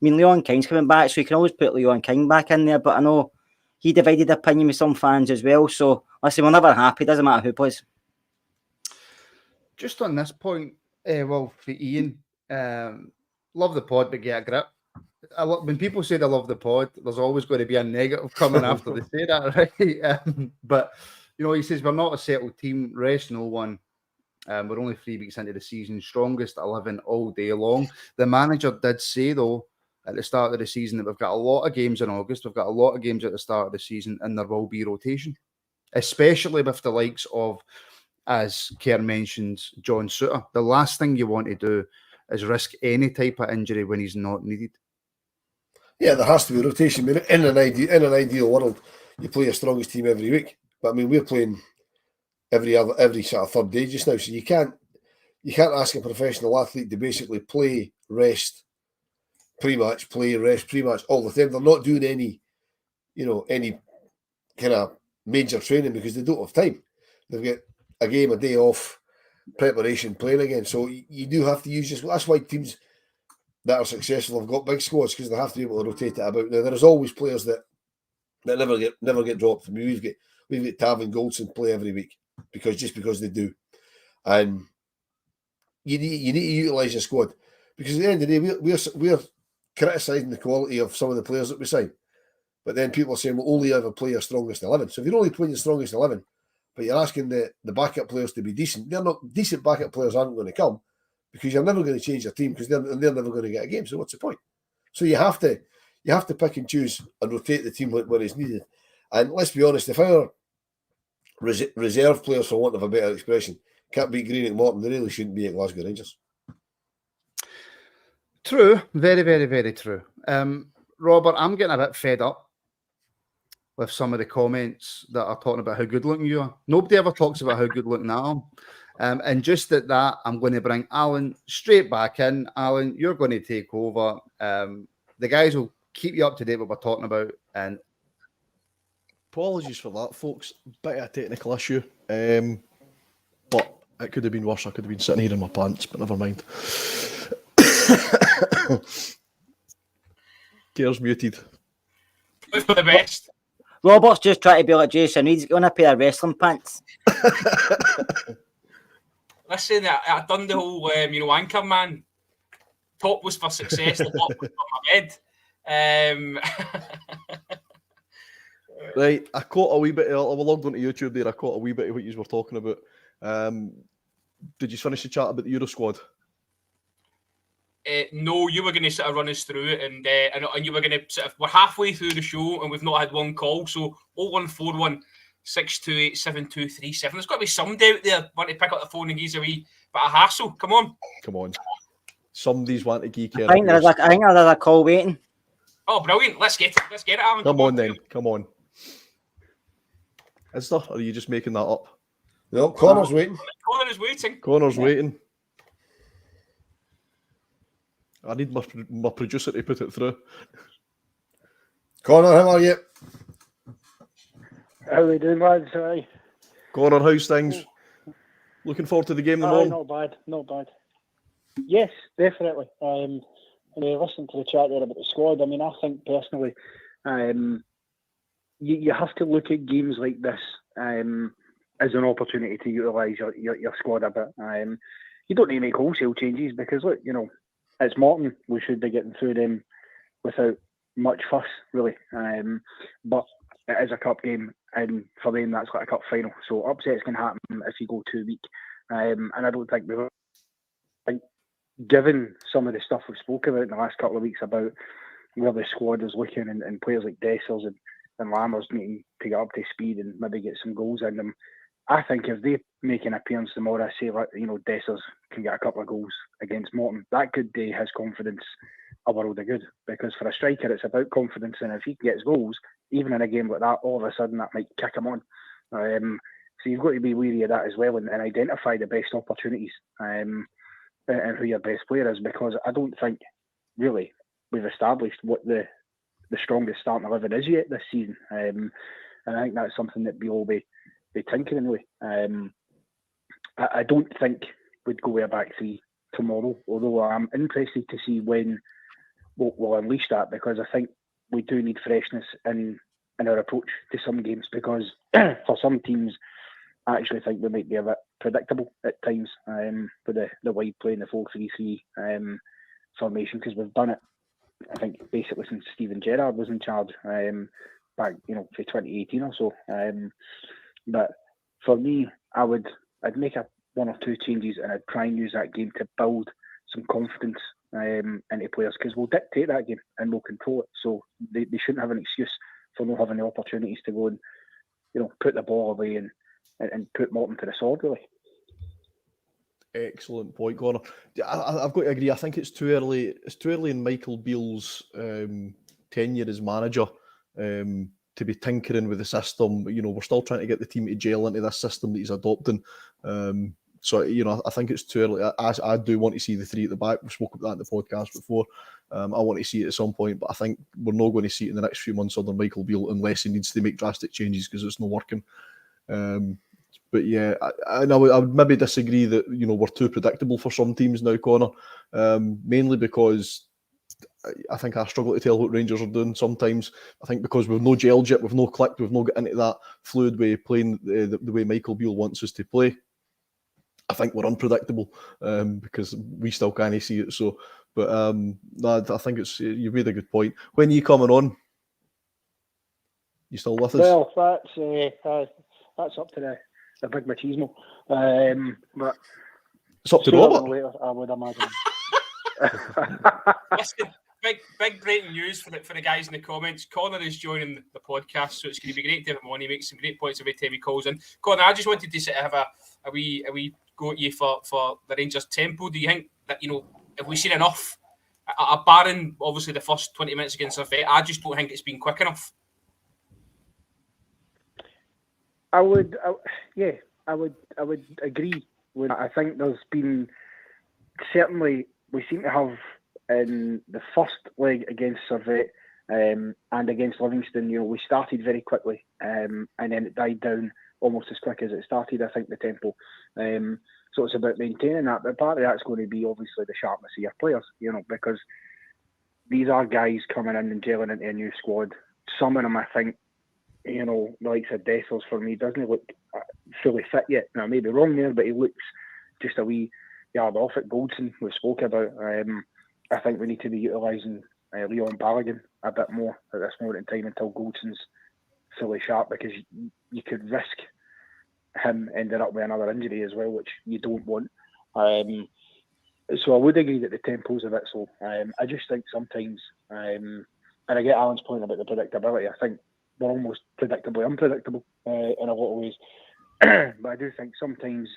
mean, Leon King's coming back, so you can always put Leon King back in there. But I know he divided opinion with some fans as well. So listen, we're never happy. Doesn't matter who plays. Just on this point, for Ian, love the pod, but get a grip. When people say they love the pod, there's always going to be a negative coming after they say that, right? But he says we're not a settled team. Rest no one. We're only 3 weeks into the season. Strongest 11 all day long. The manager did say though at the start of the season that we've got a lot of games in August. We've got a lot of games at the start of the season, and there will be rotation, especially with the likes of, as Kerr mentioned, John Suter. The last thing you want to do is risk any type of injury when he's not needed. Yeah, there has to be rotation. I mean, in an ideal world, you play your strongest team every week. But I mean, we're playing every sort of third day just now, so you can't ask a professional athlete to basically play, rest, pre-match, play, rest, pre-match all the time. They're not doing any kind of major training because they don't have time. They've got a game, a day off, preparation, playing again. So you do have to use that's why teams that are successful have got big squads, because they have to be able to rotate it about. Now there is always players that never get dropped. I mean, we've got Tav and Goldson play every week because they do, and you need to utilise your squad, because at the end of the day we're criticising the quality of some of the players that we sign, but then people are saying we'll only ever play your strongest 11. So if you're only playing your strongest 11, but you're asking the backup players to be decent, they're not decent. Backup players aren't going to come, because you're never going to change your team, because they're never going to get a game. So what's the point? So you have to pick and choose and rotate the team when it's needed. And let's be honest, if our reserve players, for want of a better expression, can't beat Green at Morton, they really shouldn't be at Glasgow Rangers. True, very, very, very true. Robert, I'm getting a bit fed up with some of the comments that are talking about how good looking you are. Nobody ever talks about how good looking I am. And just at that, I'm going to bring Alan straight back in. Alan, you're going to take over. The guys will keep you up to date with what we're talking about. And apologies for that, folks. Bit of a technical issue. But it could have been worse. I could have been sitting here in my pants, but never mind. Care's muted. For the best. Robert's just trying to be like Jason. He's going to pair of wrestling pants. Listen, I done the whole, anchor man. Top was for success, the bottom was for my bed. Right, I caught a wee bit. I logged onto YouTube there. I caught a wee bit of what you were talking about. Did you finish the chat about the Euro squad? No, you were going to sort of run us through it, and you were going to sort of. We're halfway through the show, and we've not had one call. So 0141 628 7237. There's got to be somebody out there want to pick up the phone and give us a wee bit of hassle. Come on. Somebody's wanting to geek out. I think there's a call waiting. Oh, brilliant! Let's get it. Let's get it, Alan. Come on then. Come on. Is there? Or are you just making that up? No, Connor's waiting. Connor is waiting. Connor's waiting. I need my producer to put it through. Connor, how are you? How are we doing, lads? Aye. Connor, how's things? Looking forward to the game in the morning? Not bad. Yes, definitely. And listening to the chat there about the squad, I mean, I think personally, you have to look at games like this as an opportunity to utilise your squad a bit. You don't need to make wholesale changes because, look, it's Morton. We should be getting through them without much fuss, really. But it is a cup game, and for them, that's like a cup final. So upsets can happen if you go too weak. And I don't think given some of the stuff we've spoken about in the last couple of weeks about where the squad is looking and players like Dessers and Lammers needing to get up to speed and maybe get some goals in them, I think if they make an appearance tomorrow, say Dessers can get a couple of goals against Morton, that could do his confidence a world of good. Because for a striker, it's about confidence, and if he gets goals, even in a game like that, all of a sudden that might kick him on. So you've got to be wary of that as well and identify the best opportunities and who your best player is, because I don't think really we've established what the strongest starting 11 is yet this season. And I think that's something that we all be tinkering with. I don't think we'd go with a back three tomorrow, although I'm interested to see when we'll unleash that, because I think we do need freshness in our approach to some games, because for some teams I actually think we might be a bit predictable at times with the wide play in the 4-3-3 formation, because we've done it, I think, basically since Steven Gerrard was in charge back, for 2018 or so. But for me, I'd make one or two changes, and I'd try and use that game to build some confidence into players, because we'll dictate that game and we'll control it. So they shouldn't have an excuse for not having the opportunities to go and put the ball away and put Morton to the sword, really. Excellent point, Connor. I've got to agree. I think it's too early. It's too early in Michael Beale's tenure as manager to be tinkering with the system. We're still trying to get the team to gel into this system that he's adopting. So I think it's too early. I do want to see the three at the back. We've spoken about that in the podcast before. I want to see it at some point, but I think we're not going to see it in the next few months under Michael Beale unless he needs to make drastic changes because it's not working. But yeah, I would maybe disagree that we're too predictable for some teams now, Connor. Mainly because I think I struggle to tell what Rangers are doing sometimes. I think because we've no gelled yet, we've no clicked, we've not got into that fluid way of playing the way Michael Beale wants us to play. I think we're unpredictable because we still can't see it. So, but I think you made a good point. When are you coming on? You still with us? Well, that's up to the big machismo. But it's up to Robert. Later, I would imagine. Listen, big breaking news for the guys in the comments. Connor is joining the podcast, so it's going to be great to have him on. He makes some great points every time he calls in. Connor, I just wanted to have a wee go at you for the Rangers tempo. Do you think that have we seen enough? Barring obviously the first 20 minutes against Servette, I just don't think it's been quick enough. I would agree. I think there's been certainly we seem to have in the first leg against Servette and against Livingston. We started very quickly and then it died down almost as quick as it started. I think the tempo. So it's about maintaining that. But part of that's going to be obviously the sharpness of your players. Because these are guys coming in and gelling into a new squad. Some of them, I think, the likes of Dessers for me doesn't look fully fit yet. Now I may be wrong there, but he looks just a wee yard off at Goldson we spoke about. I think we need to be utilising Leon Balogun a bit more at this moment in time until Goldson's fully sharp, because you could risk him ending up with another injury as well, which you don't want. So I would agree that the tempo's a bit slow. I just think sometimes, and I get Alan's point about the predictability, I think we're almost predictably unpredictable in a lot of ways. But I do think sometimes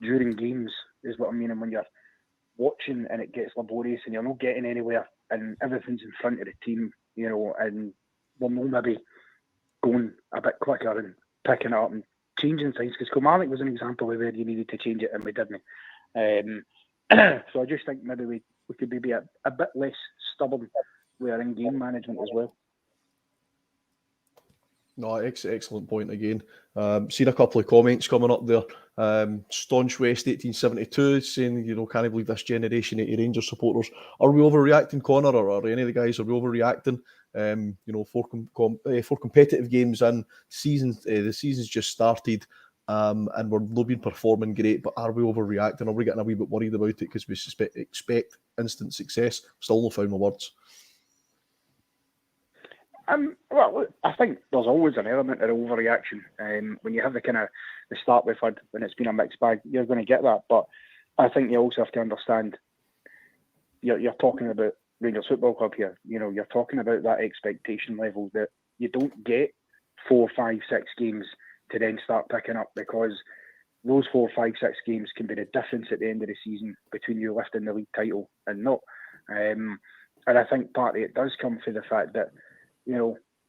during games is what I mean, and when you're watching and it gets laborious and you're not getting anywhere and everything's in front of the team, and we're not maybe going a bit quicker and picking it up and changing things, because Kilmarnock was an example of where you needed to change it and we didn't. So I just think maybe we could be a bit less stubborn with our in-game management as well. No, excellent point again. Seen a couple of comments coming up there. Staunch West 1872 saying, can't believe this generation of Rangers supporters. Are we overreacting, Connor, or are any of the guys, are we overreacting? For competitive games and seasons, the season's just started, and we're not been performing great, but are we overreacting? Are we getting a wee bit worried about it because we expect instant success? Still not found my words. Well, I think there's always an element of overreaction. When you have the start we've had, when it's been a mixed bag, you're going to get that. But I think you also have to understand, you're talking about Rangers Football Club here. You're talking about that expectation level that you don't get 4, 5, 6 games to then start picking up, because those 4, 5, 6 games can be the difference at the end of the season between you lifting the league title and not. And I think partly it does come from the fact that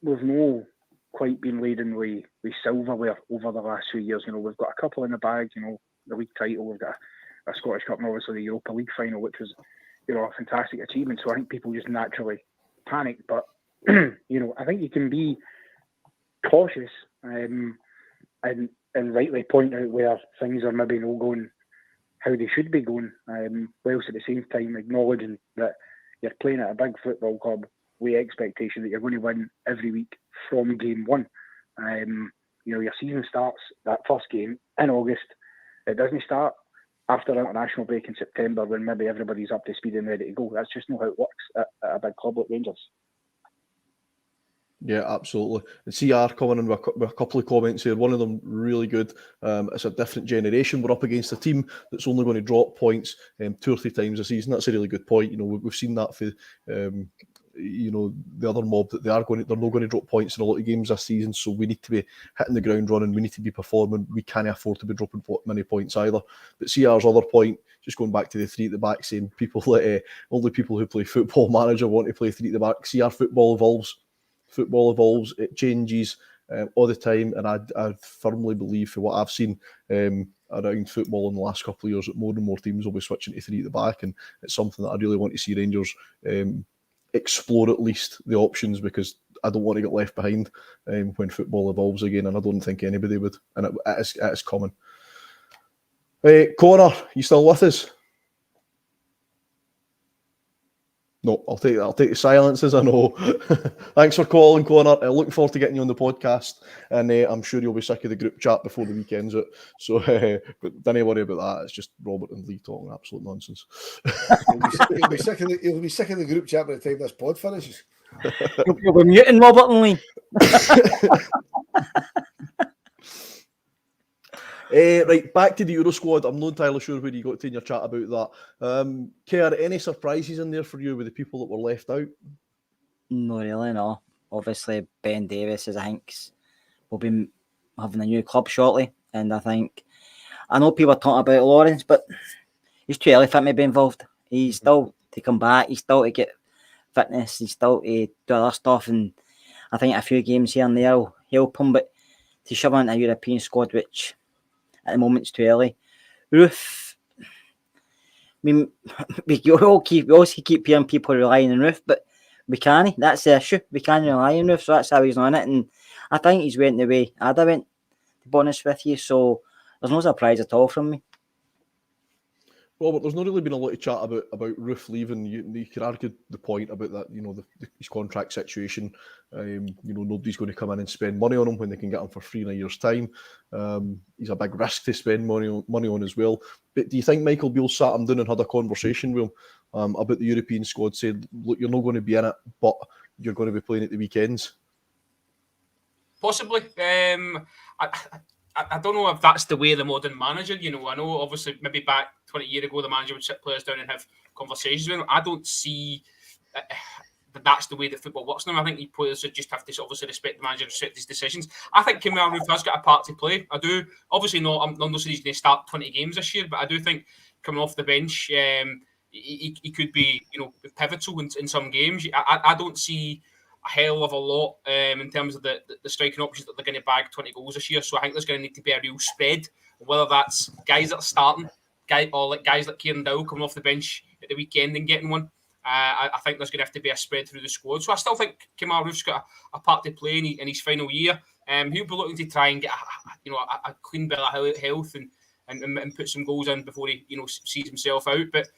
we've not quite been laden with silverware over the last few years. We've got a couple in the bag, the league title, we've got a Scottish Cup and obviously the Europa League final, which was, a fantastic achievement. So I think people just naturally panic. But, I think you can be cautious and rightly point out where things are maybe not going how they should be going, whilst at the same time acknowledging that you're playing at a big football club with expectation that you're going to win every week from game one. Your season starts that first game in August. It doesn't start after international break in September when maybe everybody's up to speed and ready to go. That's just not how it works at a big club like Rangers. Yeah, absolutely. And CR coming in with a couple of comments here. One of them really good. It's a different generation. We're up against a team that's only going to drop points 2 or 3 times a season. That's a really good point. We've seen that for the other mob, that they're not going to drop points in a lot of games this season. So we need to be hitting the ground running. We need to be performing. We can't afford to be dropping many points either. But CR's other point, just going back to the 3 at the back, saying people that only people who play Football Manager want to play 3 at the back. CR football evolves. Football evolves, it changes all the time, and I firmly believe, for what I've seen around football in the last couple of years, that more and more teams will be switching to 3 at the back, and it's something that I really want to see Rangers explore at least the options, because I don't want to get left behind when football evolves again, and I don't think anybody would, and it is common. Connor, you still with us? No, I'll take the silences, I know. Thanks for calling, Connor. Looking forward to getting you on the podcast, and I'm sure you'll be sick of the group chat before the weekend's out. So, but don't worry about that. It's just Robert and Lee talking absolute nonsense. He'll be sick of the group chat by the time this pod finishes. You'll be muting Robert and Lee. Right, back to the Euro squad. I'm not entirely sure where you got to in your chat about that. Care, any surprises in there for you with the people that were left out? No, really, no. Obviously, Ben Davies, I think, will be having a new club shortly. And I know people are talking about Lawrence, but he's too early for me to be involved. He's still to come back. He's still to get fitness. He's still to do other stuff. And I think a few games here and there will help him. But to shove into a European squad, which at the moment is too early. Roof, I mean, we also keep hearing people relying on Roof, but we can't. That's the issue. We can't rely on Roof, so that's how he's on it. And I think he's went the way Ada went, to be honest with you. So there's no surprise at all from me. Robert, there's not really been a lot of chat about Roof leaving. You could argue the point about that, his contract situation. Nobody's going to come in and spend money on him when they can get him for free in a year's time. He's a big risk to spend money on as well. But do you think Michael Beale sat him down and had a conversation with him about the European squad, said, look, you're not going to be in it, but you're going to be playing at the weekends? Possibly. I don't know if that's the way the modern manager, I know obviously maybe back 20 years ago the manager would sit players down and have conversations with them. I don't see that that's the way that football works now. I think players should just have to obviously respect the manager and respect his decisions. I think Kemal Roof has got a part to play. I do. Obviously I'm not saying he's going to start 20 games this year, but I do think coming off the bench, he could be pivotal in some games. I don't see a hell of a lot in terms of the striking options that they're going to bag 20 goals this year. So I think there's going to need to be a real spread, whether that's guys that are starting, or guys like Kieran Dowell coming off the bench at the weekend and getting one. I think there's going to have to be a spread through the squad. So I still think Kemal Roof's got a part to play in his final year. He'll be looking to try and get a clean bill of health and put some goals in before he sees himself out. But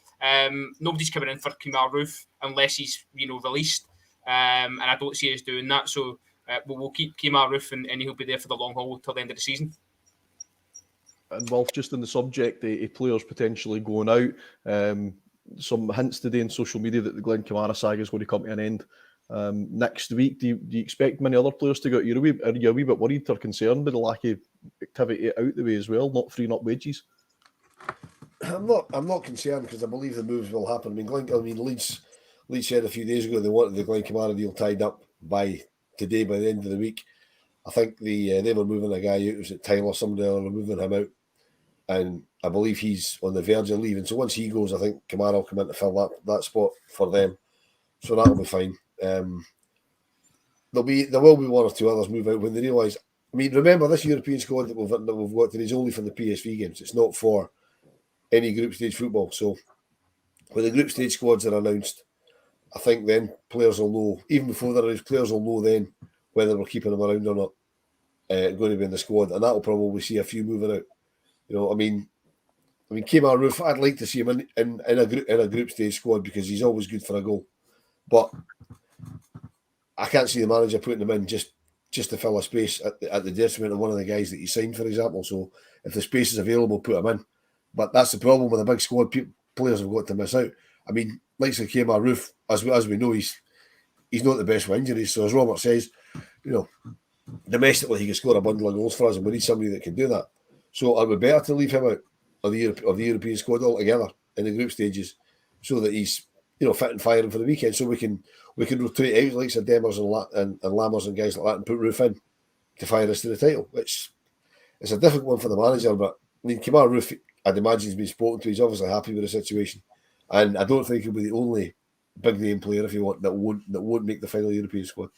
nobody's coming in for Kemal Roof unless he's released. And I don't see us doing that. So we'll keep Kemal Roof and he'll be there for the long haul till the end of the season. And Wolf, just on the subject of players potentially going out, some hints today in social media that the Glenn Kamara saga is going to come to an end next week. Do you expect many other players to go out? Are you a wee bit worried or concerned by the lack of activity out the way as well, not freeing up wages? I'm not concerned because I believe the moves will happen. Leeds said a few days ago they wanted the Glenn Kamara deal tied up by the end of the week. I think they were moving a guy out. Was it Tyler? Somebody were moving him out, and I believe he's on the verge of leaving. So once he goes, I think Kamara will come in to fill that spot for them. So that'll be fine. There will be one or two others move out when they realise. I mean, remember this European squad that we've got today is only for the PSV games. It's not for any group stage football. So when the group stage squads are announced, I think then players will know, even before they're announced, players will know then whether we're keeping them around or not, going to be in the squad, and that will probably see a few moving out. I mean, Kemal Roof, I'd like to see him in a group stage squad because he's always good for a goal, but I can't see the manager putting him in just to fill a space at the detriment of one of the guys that he signed, for example. So if the space is available, put him in. But that's the problem with a big squad. Players have got to miss out. I mean, like Kemal Roof, as we know, he's not the best with injuries. So as Robert says, domestically he can score a bundle of goals for us, and we need somebody that can do that. So it would be better to leave him out of the European squad altogether in the group stages, so that he's fit and firing for the weekend. So we can rotate out like Demers and Lammers and guys like that and put Roof in to fire us to the title. It's a difficult one for the manager, but I mean, Kemal Roof, I'd imagine he's been spoken to. He's obviously happy with the situation, and I don't think he'll be the only big name player, if you want, that won't make the final European squad.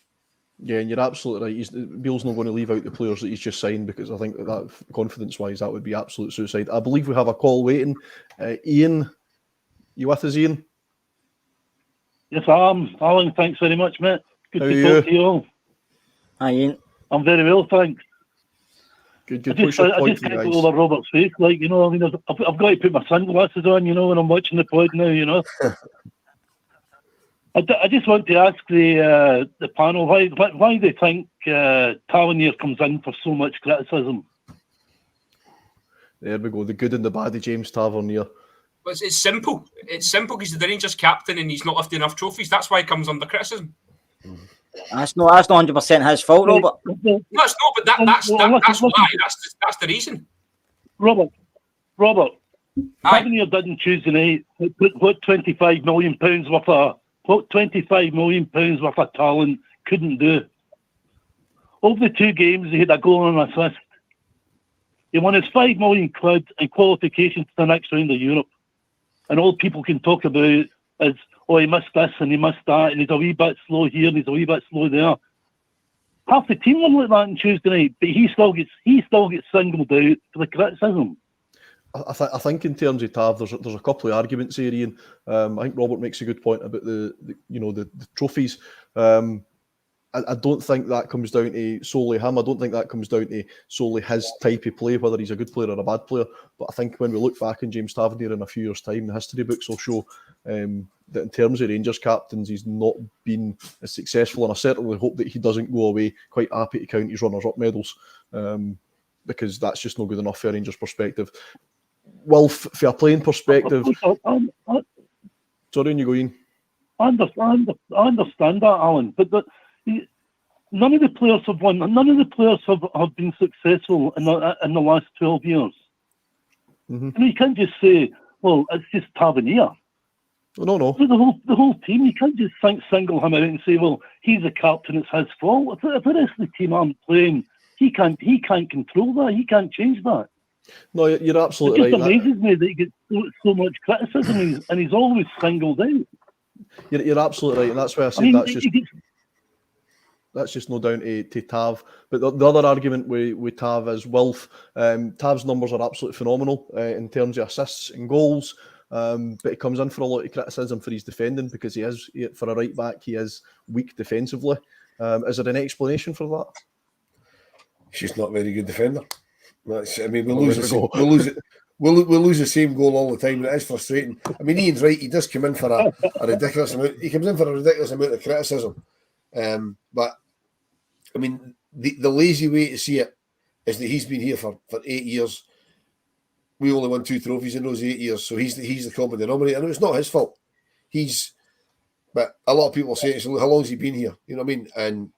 Yeah, and you're absolutely right. Beale's not going to leave out the players that he's just signed, because I think that confidence-wise, that would be absolute suicide. I believe we have a call waiting. Ian, you with us, Ian? Yes, I am. Alan, thanks very much, mate. Good to talk to you all. Hi, Ian. I'm very well, thanks. Good. I just can't go over Robert's face, I've got to put my sunglasses on, when I'm watching the pod now, I just want to ask the panel why they think Tavernier comes in for so much criticism. There we go, the good and the bad of James Tavernier. Well, it's simple. It's simple because he's the Rangers captain and he's not lifted enough trophies. That's why he comes under criticism. That's not 100% his fault, Robert. No, it's not. But that's why. That's the reason. Robert, Tavernier didn't Tuesday night what £25 million worth of talent couldn't do. Over the 2 games, he had a goal and an assist. He won his £5 million in qualification to the next round of Europe. And all people can talk about is, he missed this and he missed that, and he's a wee bit slow here and he's a wee bit slow there. half the team were like that on Tuesday night, but he still gets singled out for the criticism. I think in terms of Tav, there's a couple of arguments here, Ian. I think Robert makes a good point about the trophies. I don't think that comes down to solely him. I don't think that comes down to solely his type of play, whether he's a good player or a bad player. But I think when we look back in James Tavernier in a few years' time, the history books will show that in terms of Rangers captains, he's not been as successful. And I certainly hope that he doesn't go away quite happy to count his runners-up medals, because that's just not good enough for a Rangers perspective. Well, for a playing perspective... Sorry, you go, Ian. I understand that, Alan, but none of the players have won. None of the players have been successful in the last 12 years. Mm-hmm. You can't just say, "Well, it's just Tavernier." No. The whole team. You can't just single him out and say, "Well, he's a captain. It's his fault." If the rest of the team aren't playing, he can't control that. He can't change that. No, you're absolutely right. It just amazes me that he gets so much criticism and he's always singled out. You're absolutely right, and that's why I said that's just no down to Tav. But the other argument with Tav is Wilf. Tav's numbers are absolutely phenomenal in terms of assists and goals, but he comes in for a lot of criticism for his defending because for a right back, he is weak defensively. Is there an explanation for that? She's not a very good defender. We'll lose the same goal all the time, and it is frustrating. I mean, Ian's right. He does come in for a ridiculous amount. He comes in for a ridiculous amount of criticism. But I mean, the lazy way to see it is that he's been here for 8 years. We only won 2 trophies in those 8 years, so he's the common denominator, and it's not his fault. But a lot of people say, "So how long has he been here?" You know what I mean? And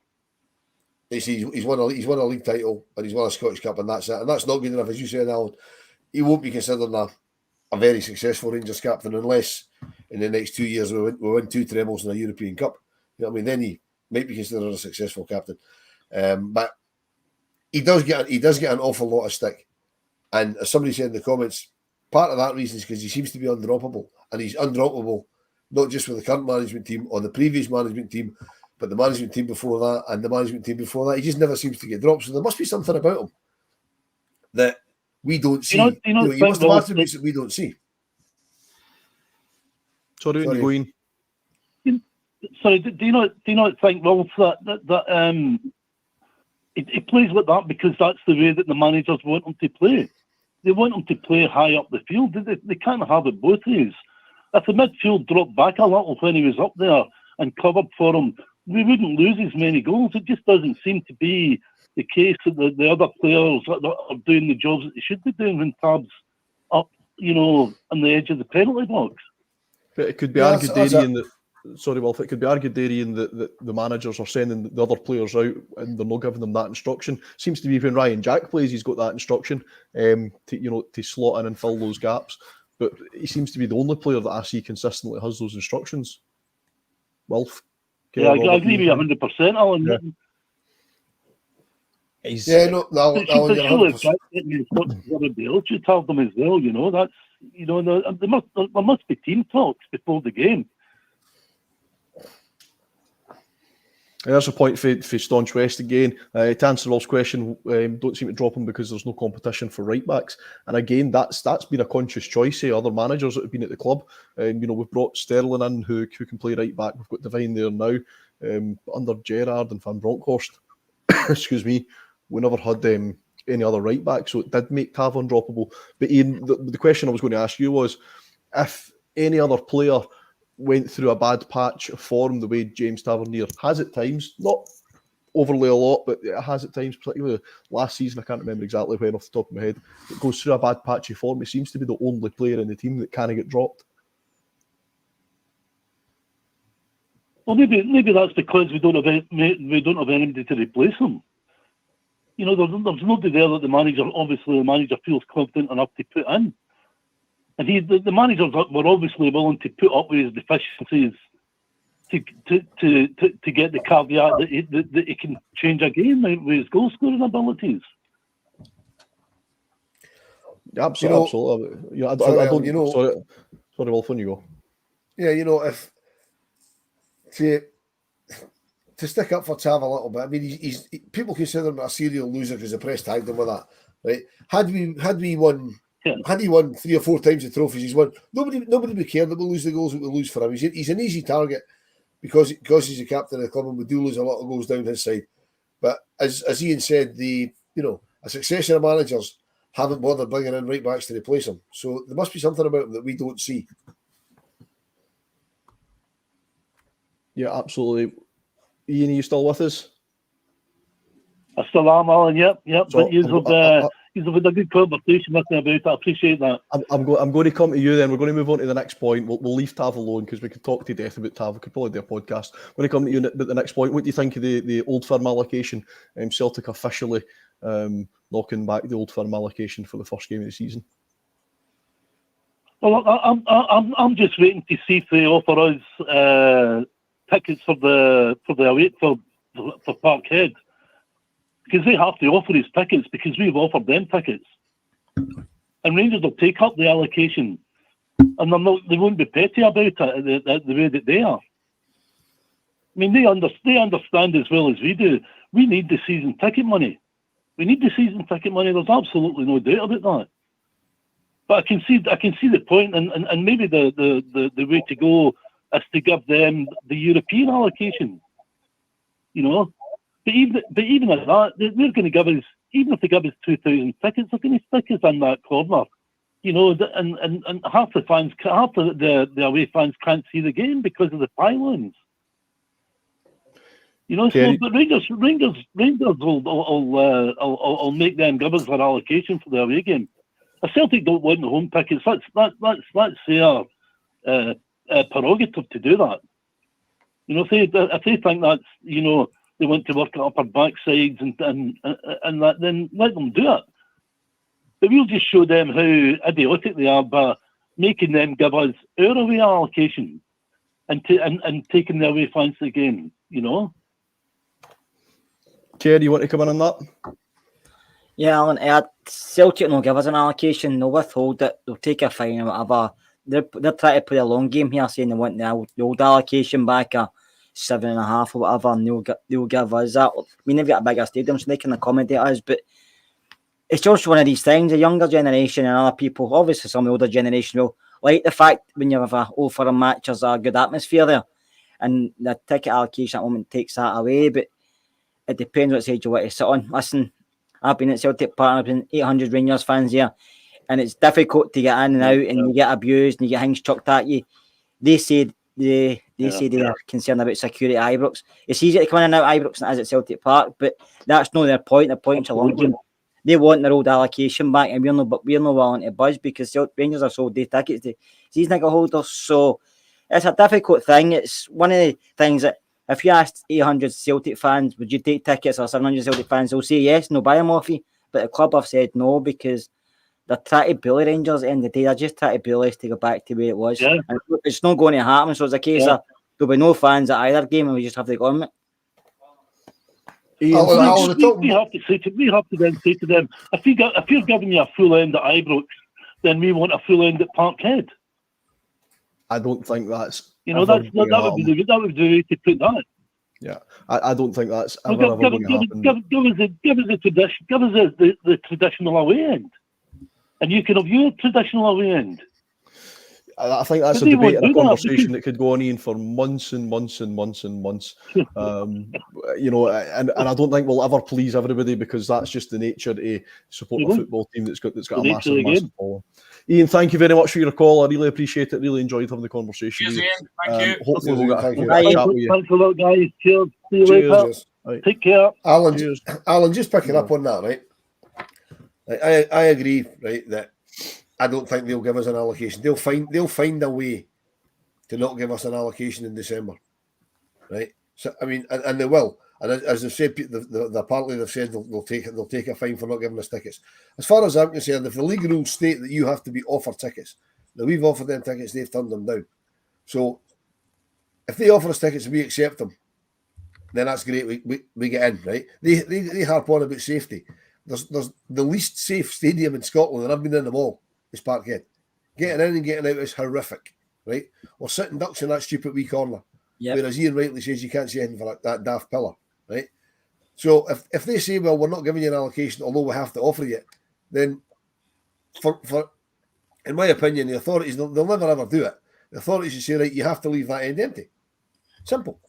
they say he's won a league title and he's won a Scottish Cup, and that's it. And that's not good enough, as you said, Alan. He won't be considered a very successful Rangers captain unless in the next 2 years we win 2 trebles in a European Cup. You know what I mean? Then he might be considered a successful captain. But he does get an awful lot of stick. And as somebody said in the comments, part of that reason is because he seems to be undroppable, and he's undroppable not just with the current management team or the previous management team, but the management team before that and the management team before that. He just never seems to get dropped. So there must be something about him that we don't see. He must have attributes that we don't see. Sorry. Going. Sorry, do you not think, Rolf, that he plays like that because that's the way that the managers want him to play? They want him to play high up the field. They can't have it both ways. If the midfield dropped back a little when he was up there and covered for him, we wouldn't lose as many goals. It just doesn't seem to be the case that the other players are doing the jobs that they should be doing when Tab's up, on the edge of the penalty box. But it could be argued, Ian, Wolf, it could be argued, Ian, that the managers are sending the other players out and they're not giving them that instruction. Seems to be when Ryan Jack plays, he's got that instruction to slot in and fill those gaps. But he seems to be the only player that I see consistently has those instructions. Wolf? Yeah, I agree with you 100%, Alan. Yeah. Everybody else should tell them as well, That's, there must be team talks before the game. There's a point for Staunch West again. To answer Rolf's question, don't seem to drop him because there's no competition for right backs. And again, that's been a conscious choice of other managers that have been at the club. We've brought Sterling in who can play right back. We've got Devine there now. Under Gerrard and Van Bronckhorst, excuse me, we never had any other right back, so it did make Tav undroppable. But Ian, the question I was going to ask you was, if any other player went through a bad patch of form the way James Tavernier has at times, not overly a lot, but it has at times, particularly last season, I can't remember exactly when off the top of my head, it goes through a bad patch of form, he seems to be the only player in the team that can't get dropped. Well, maybe that's because we don't have anybody to replace him. There's nobody there that the manager feels confident enough to put in. And the managers were obviously willing to put up with his deficiencies to get the caveat that he can change a game with his goal scoring abilities. Absolutely. I don't. Sorry, Wolf, when you go. Yeah, if say to stick up for Tav a little bit. I mean, people consider him a serial loser because the press tagged him with that, right? Had he won 3 or 4 times the trophies he's won, nobody would care that we lose the goals that we lose for him. He's an easy target because he's the captain of the club, and we do lose a lot of goals down his side. But as Ian said, a succession of managers haven't bothered bringing in right backs to replace him. So there must be something about him that we don't see. Yeah, absolutely. Ian, are you still with us? I still am, Alan. Yep. So But you've had a good conversation with me about it. I appreciate that. I'm going to come to you then. We're going to move on to the next point. We'll leave Tav alone because we could talk to death about Tav. We could probably do a podcast. I'm going to come to you at the next point. What do you think of the Old Firm allocation? Celtic officially knocking back the Old Firm allocation for the first game of the season. Well, I'm just waiting to see if they offer us tickets for the away for Parkhead, because they have to offer us tickets because we've offered them tickets, and Rangers will take up the allocation, and they won't be petty about it the way that they are. I mean, they understand as well as we do. We need the season ticket money. There's absolutely no doubt about that. But I can see the point, and maybe the way to go is to give them the European allocation. But even at that, they're going to give us, even if they give us 2,000 tickets, they're going to stick us in that corner. And half the away fans can't see the game because of the pylons. So but Rangers will make them give us their allocation for the away game. Celtic don't want the home tickets. That's their prerogative to do that. If they think that's they want to work up our backsides and that, then let them do it. But we'll just show them how idiotic they are by making them give us our away allocation and taking the away fans to the game. Kerry, you want to come in on that? Yeah, Alan, Celtic will give us an allocation, they'll withhold it, they'll take a fine or whatever. They're trying to play a long game here, saying they want the old allocation back at 7.5 or whatever, and they'll give us that. I mean, they've got a bigger stadium, so they can accommodate us, but it's just one of these things. The younger generation and other people, obviously some of the older generation, will like the fact when you have a Old Firm match, there's a good atmosphere there, and the ticket allocation at the moment takes that away, but it depends what side you want to sit on. Listen, I've been at Celtic Park, I've been 800 Rangers fans here, and it's difficult to get in and out, and you get abused and you get things chucked at you. They say they are concerned about security at Ibrox. It's easier to come in and out of Ibrox than it is at Celtic Park, but that's not their point. Their point's a long game. They want their old allocation back, and we're not willing to budge because Rangers are sold day tickets to season ticket holders. So it's a difficult thing. It's one of the things that if you asked 800 Celtic fans, would you take tickets, or 700 Celtic fans, they'll say yes, no buy them off you. But the club have said no because they're trying to bully Rangers at the end of the day. They're just trying to bully us to go back to where it was. Yeah. And it's not going to happen. So it's a case of there'll be no fans at either game, and we just have to go on it. We have to then say to them, if you're giving you a full end at Ibrox, then we want a full end at Parkhead. I don't think that's that would be the way to put that. Yeah, I don't think that's ever going to happen. Give us the tradition. Give us the traditional away end, and you can have your traditional away end. I think that's a debate and a conversation that could go on, Ian, for months and months and months and months. And I don't think we'll ever please everybody because that's just the nature to support a football team that's got a massive following. Ian, thank you very much for your call. I really appreciate it. Really enjoyed having the conversation. Cheers, Ian. Thank you. Hopefully we'll get a chat with you. Thanks a lot, guys. Cheers. See you later. Right. Take care. Alan, just picking up on that, right? I agree, right, that I don't think they'll give us an allocation. They'll find a way to not give us an allocation in December, right? So I mean, and they will. And as they've said, apparently they've said they'll take a fine for not giving us tickets. As far as I'm concerned, if the league rules state that you have to be offered tickets, now we've offered them tickets, they've turned them down. So if they offer us tickets and we accept them, then that's great. We get in, right? They harp on about safety. There's the least safe stadium in Scotland, and I've been in them all. Is Parkhead. Getting in and getting out is horrific, right? We're sitting ducks in that stupid wee corner. Yep. Whereas Ian rightly says you can't say anything for that daft pillar, right? So if they say, well, we're not giving you an allocation, although we have to offer you, then for in my opinion, the authorities, they'll never ever do it. The authorities should say, right, you have to leave that end empty. Simple.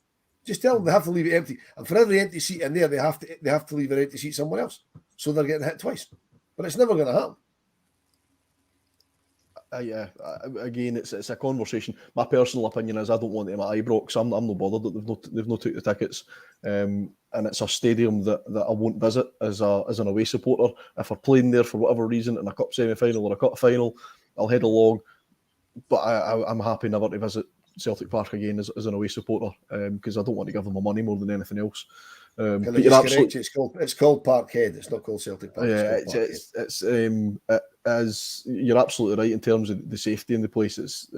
Just tell them they have to leave it empty. And for every empty seat in there, they have to leave an empty seat somewhere else. So they're getting hit twice. But it's never going to happen. Again, it's a conversation. My personal opinion is I don't want them at Ibrox. I'm not bothered that they've not took the tickets, and it's a stadium that I won't visit as an away supporter. If we're playing there for whatever reason in a cup semi-final or a cup final, I'll head along. But I'm happy never to visit Celtic Park again as an away supporter, because I don't want to give them my money more than anything else. But you're absolutely... It's called Parkhead. It's not called Celtic Park. Yeah, you're absolutely right in terms of the safety in the place. It's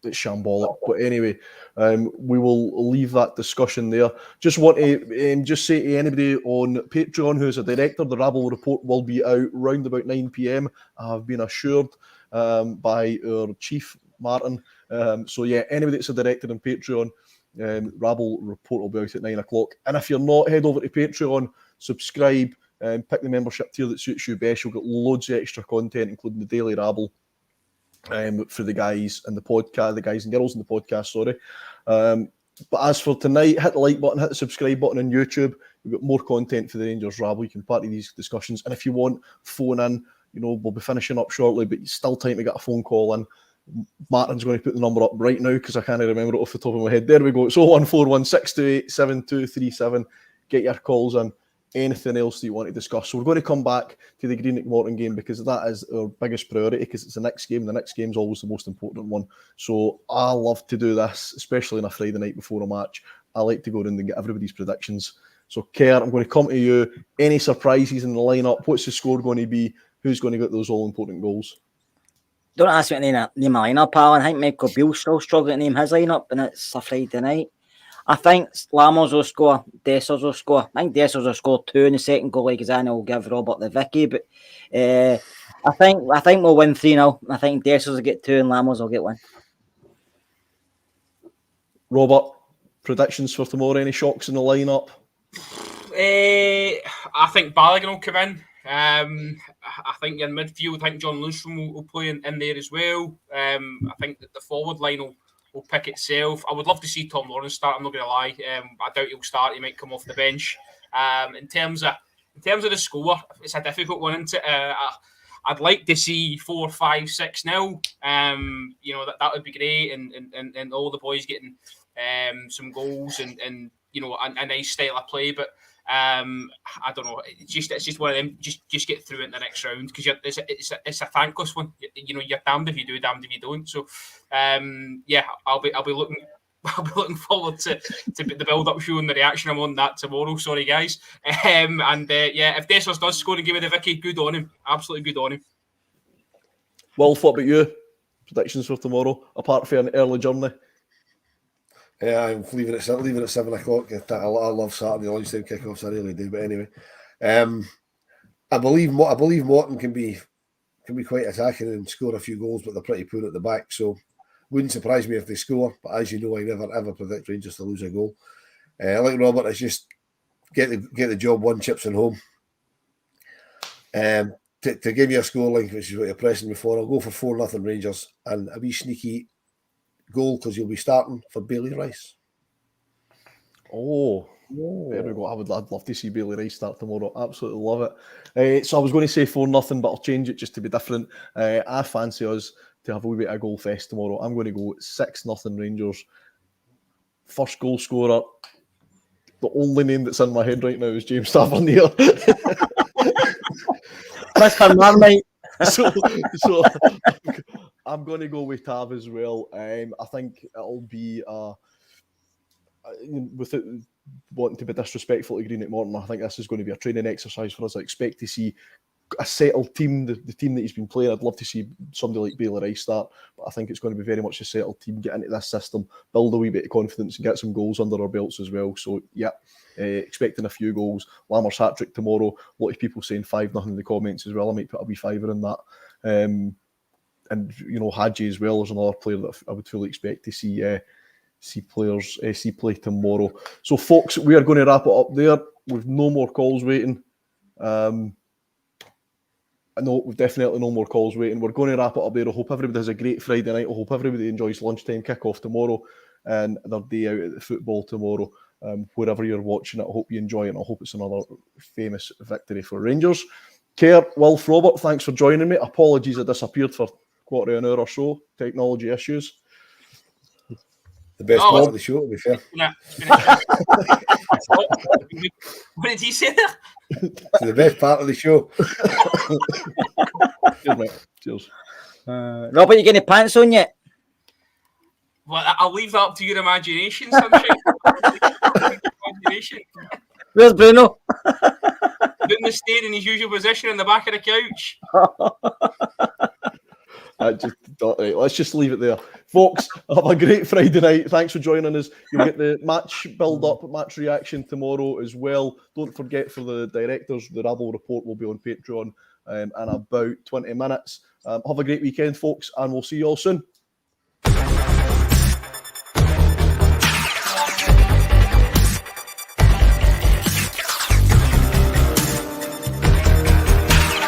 shambolic. But anyway, we will leave that discussion there. Just want to just say to anybody on Patreon who is a director, the Rabble report will be out round about 9 p.m. I have been assured by our chief, Morton. So yeah, anybody that's a director on Patreon, Rabble report will be out at 9 o'clock. And if you're not, head over to Patreon, subscribe, pick the membership tier that suits you best. You'll get loads of extra content, including the daily Rabble for the guys and the podcast, the guys and girls in the podcast, sorry. But as for tonight, hit the like button, hit the subscribe button on YouTube. We've got more content for the Rangers Rabble. You can part of these discussions. And if you want, phone in. We'll be finishing up shortly, but still time to get a phone call in. Martin's going to put the number up right now because I can't remember it off the top of my head. There we go. It's 01416287237. Get your calls in. Anything else that you want to discuss. So we're going to come back to the Greenock Morton game because that is our biggest priority because it's the next game. The next game is always the most important one. So I love to do this, especially on a Friday night before a match. I like to go around and get everybody's predictions. So Kerr, I'm going to come to you. Any surprises in the lineup? What's the score going to be? Who's going to get those all-important goals? Don't ask me to name my lineup, Alan. I think Michael Beale's still struggling to name his lineup, and it's a Friday night. I think Lammers will score, Dessers will score. I think Dessers will score 2 in the second goal leg, because I know will give Robert the Vicky. But I think we'll win 3-0. I think Dessers will get 2 and Lammers will get 1. Robert, predictions for tomorrow? Any shocks in the lineup? I think Balogun will come in. I think in midfield, I think John Lundstrom will play in there as well. I think that the forward line will pick itself. I would love to see Tom Lawrence start. I'm not going to lie. I doubt he'll start. He might come off the bench. In terms of the score, it's a difficult one, isn't it? I'd like to see 4-5-6-0. That would be great, and all the boys getting some goals and a nice style of play, but. I don't know. It's just one of them. Just get through it in the next round because it's a thankless one. You're damned if you do, damned if you don't. So, I'll be looking forward to the build-up show and the reaction I'm on that tomorrow. Sorry, guys. If Dessers does score and give me the Vicky, good on him. Absolutely good on him. Wolf, what about you? Predictions for tomorrow, apart from an early journey? Yeah, I'm leaving at 7 o'clock. I love Saturday lunchtime kickoffs. I really do. But anyway, I believe Morton can be quite attacking and score a few goals, but they're pretty poor at the back. So wouldn't surprise me if they score. But as you know, I never ever predict Rangers to lose a goal. Like Robert, it's just get the job one, chips and home. To give you a scoreline, which is what you're pressing me for, I'll go for 4-0 Rangers and a wee sneaky goal because you'll be starting for Bailey Rice. Oh, there we go. I'd love to see Bailey Rice start tomorrow. Absolutely love it. So I was going to say 4-0, but I'll change it just to be different. I fancy us to have a wee bit of goal fest tomorrow. I'm going to go 6-0 Rangers. First goal scorer. The only name that's in my head right now is James Tavernier. Mr. Marmite. So I'm going to go with Tav as well. I think it'll be with it wanting to be disrespectful to Greenock Morton, I think this is going to be a training exercise for us. I expect to see a settled team, the team that he's been playing. I'd love to see somebody like Bailey Rice start, but I think it's going to be very much a settled team, get into this system, build a wee bit of confidence and get some goals under our belts as well. So yeah, expecting a few goals. Lammers hat-trick tomorrow. A lot of people saying 5-0 in the comments as well. I might put a wee fiver in that. And Hadji as well is another player that I would fully expect to see see play tomorrow. So, folks, we are going to wrap it up there. We've no more calls waiting. No, we've definitely no more calls waiting. We're going to wrap it up there. I hope everybody has a great Friday night. I hope everybody enjoys lunchtime kickoff tomorrow and their day out at the football tomorrow. Wherever you're watching it, I hope you enjoy it. I hope it's another famous victory for Rangers. Kerr, Wilf, Robert, thanks for joining me. Apologies I disappeared for quarter of an hour or so. Technology issues. The best part of the show, to be fair. What did he say there? It's the best part of the show. Cheers, mate. Cheers. Robert, you getting your pants on yet? Well, I'll leave that up to your imagination, sunshine. Imagination. Where's Bruno? Bruno staying in his usual position on the back of the couch. Right, let's just leave it there. Folks, have a great Friday night. Thanks for joining us. You'll get the match build-up, match reaction tomorrow as well. Don't forget, for the directors, the Rabble report will be on Patreon in about 20 minutes. Have a great weekend, folks, and we'll see you all soon.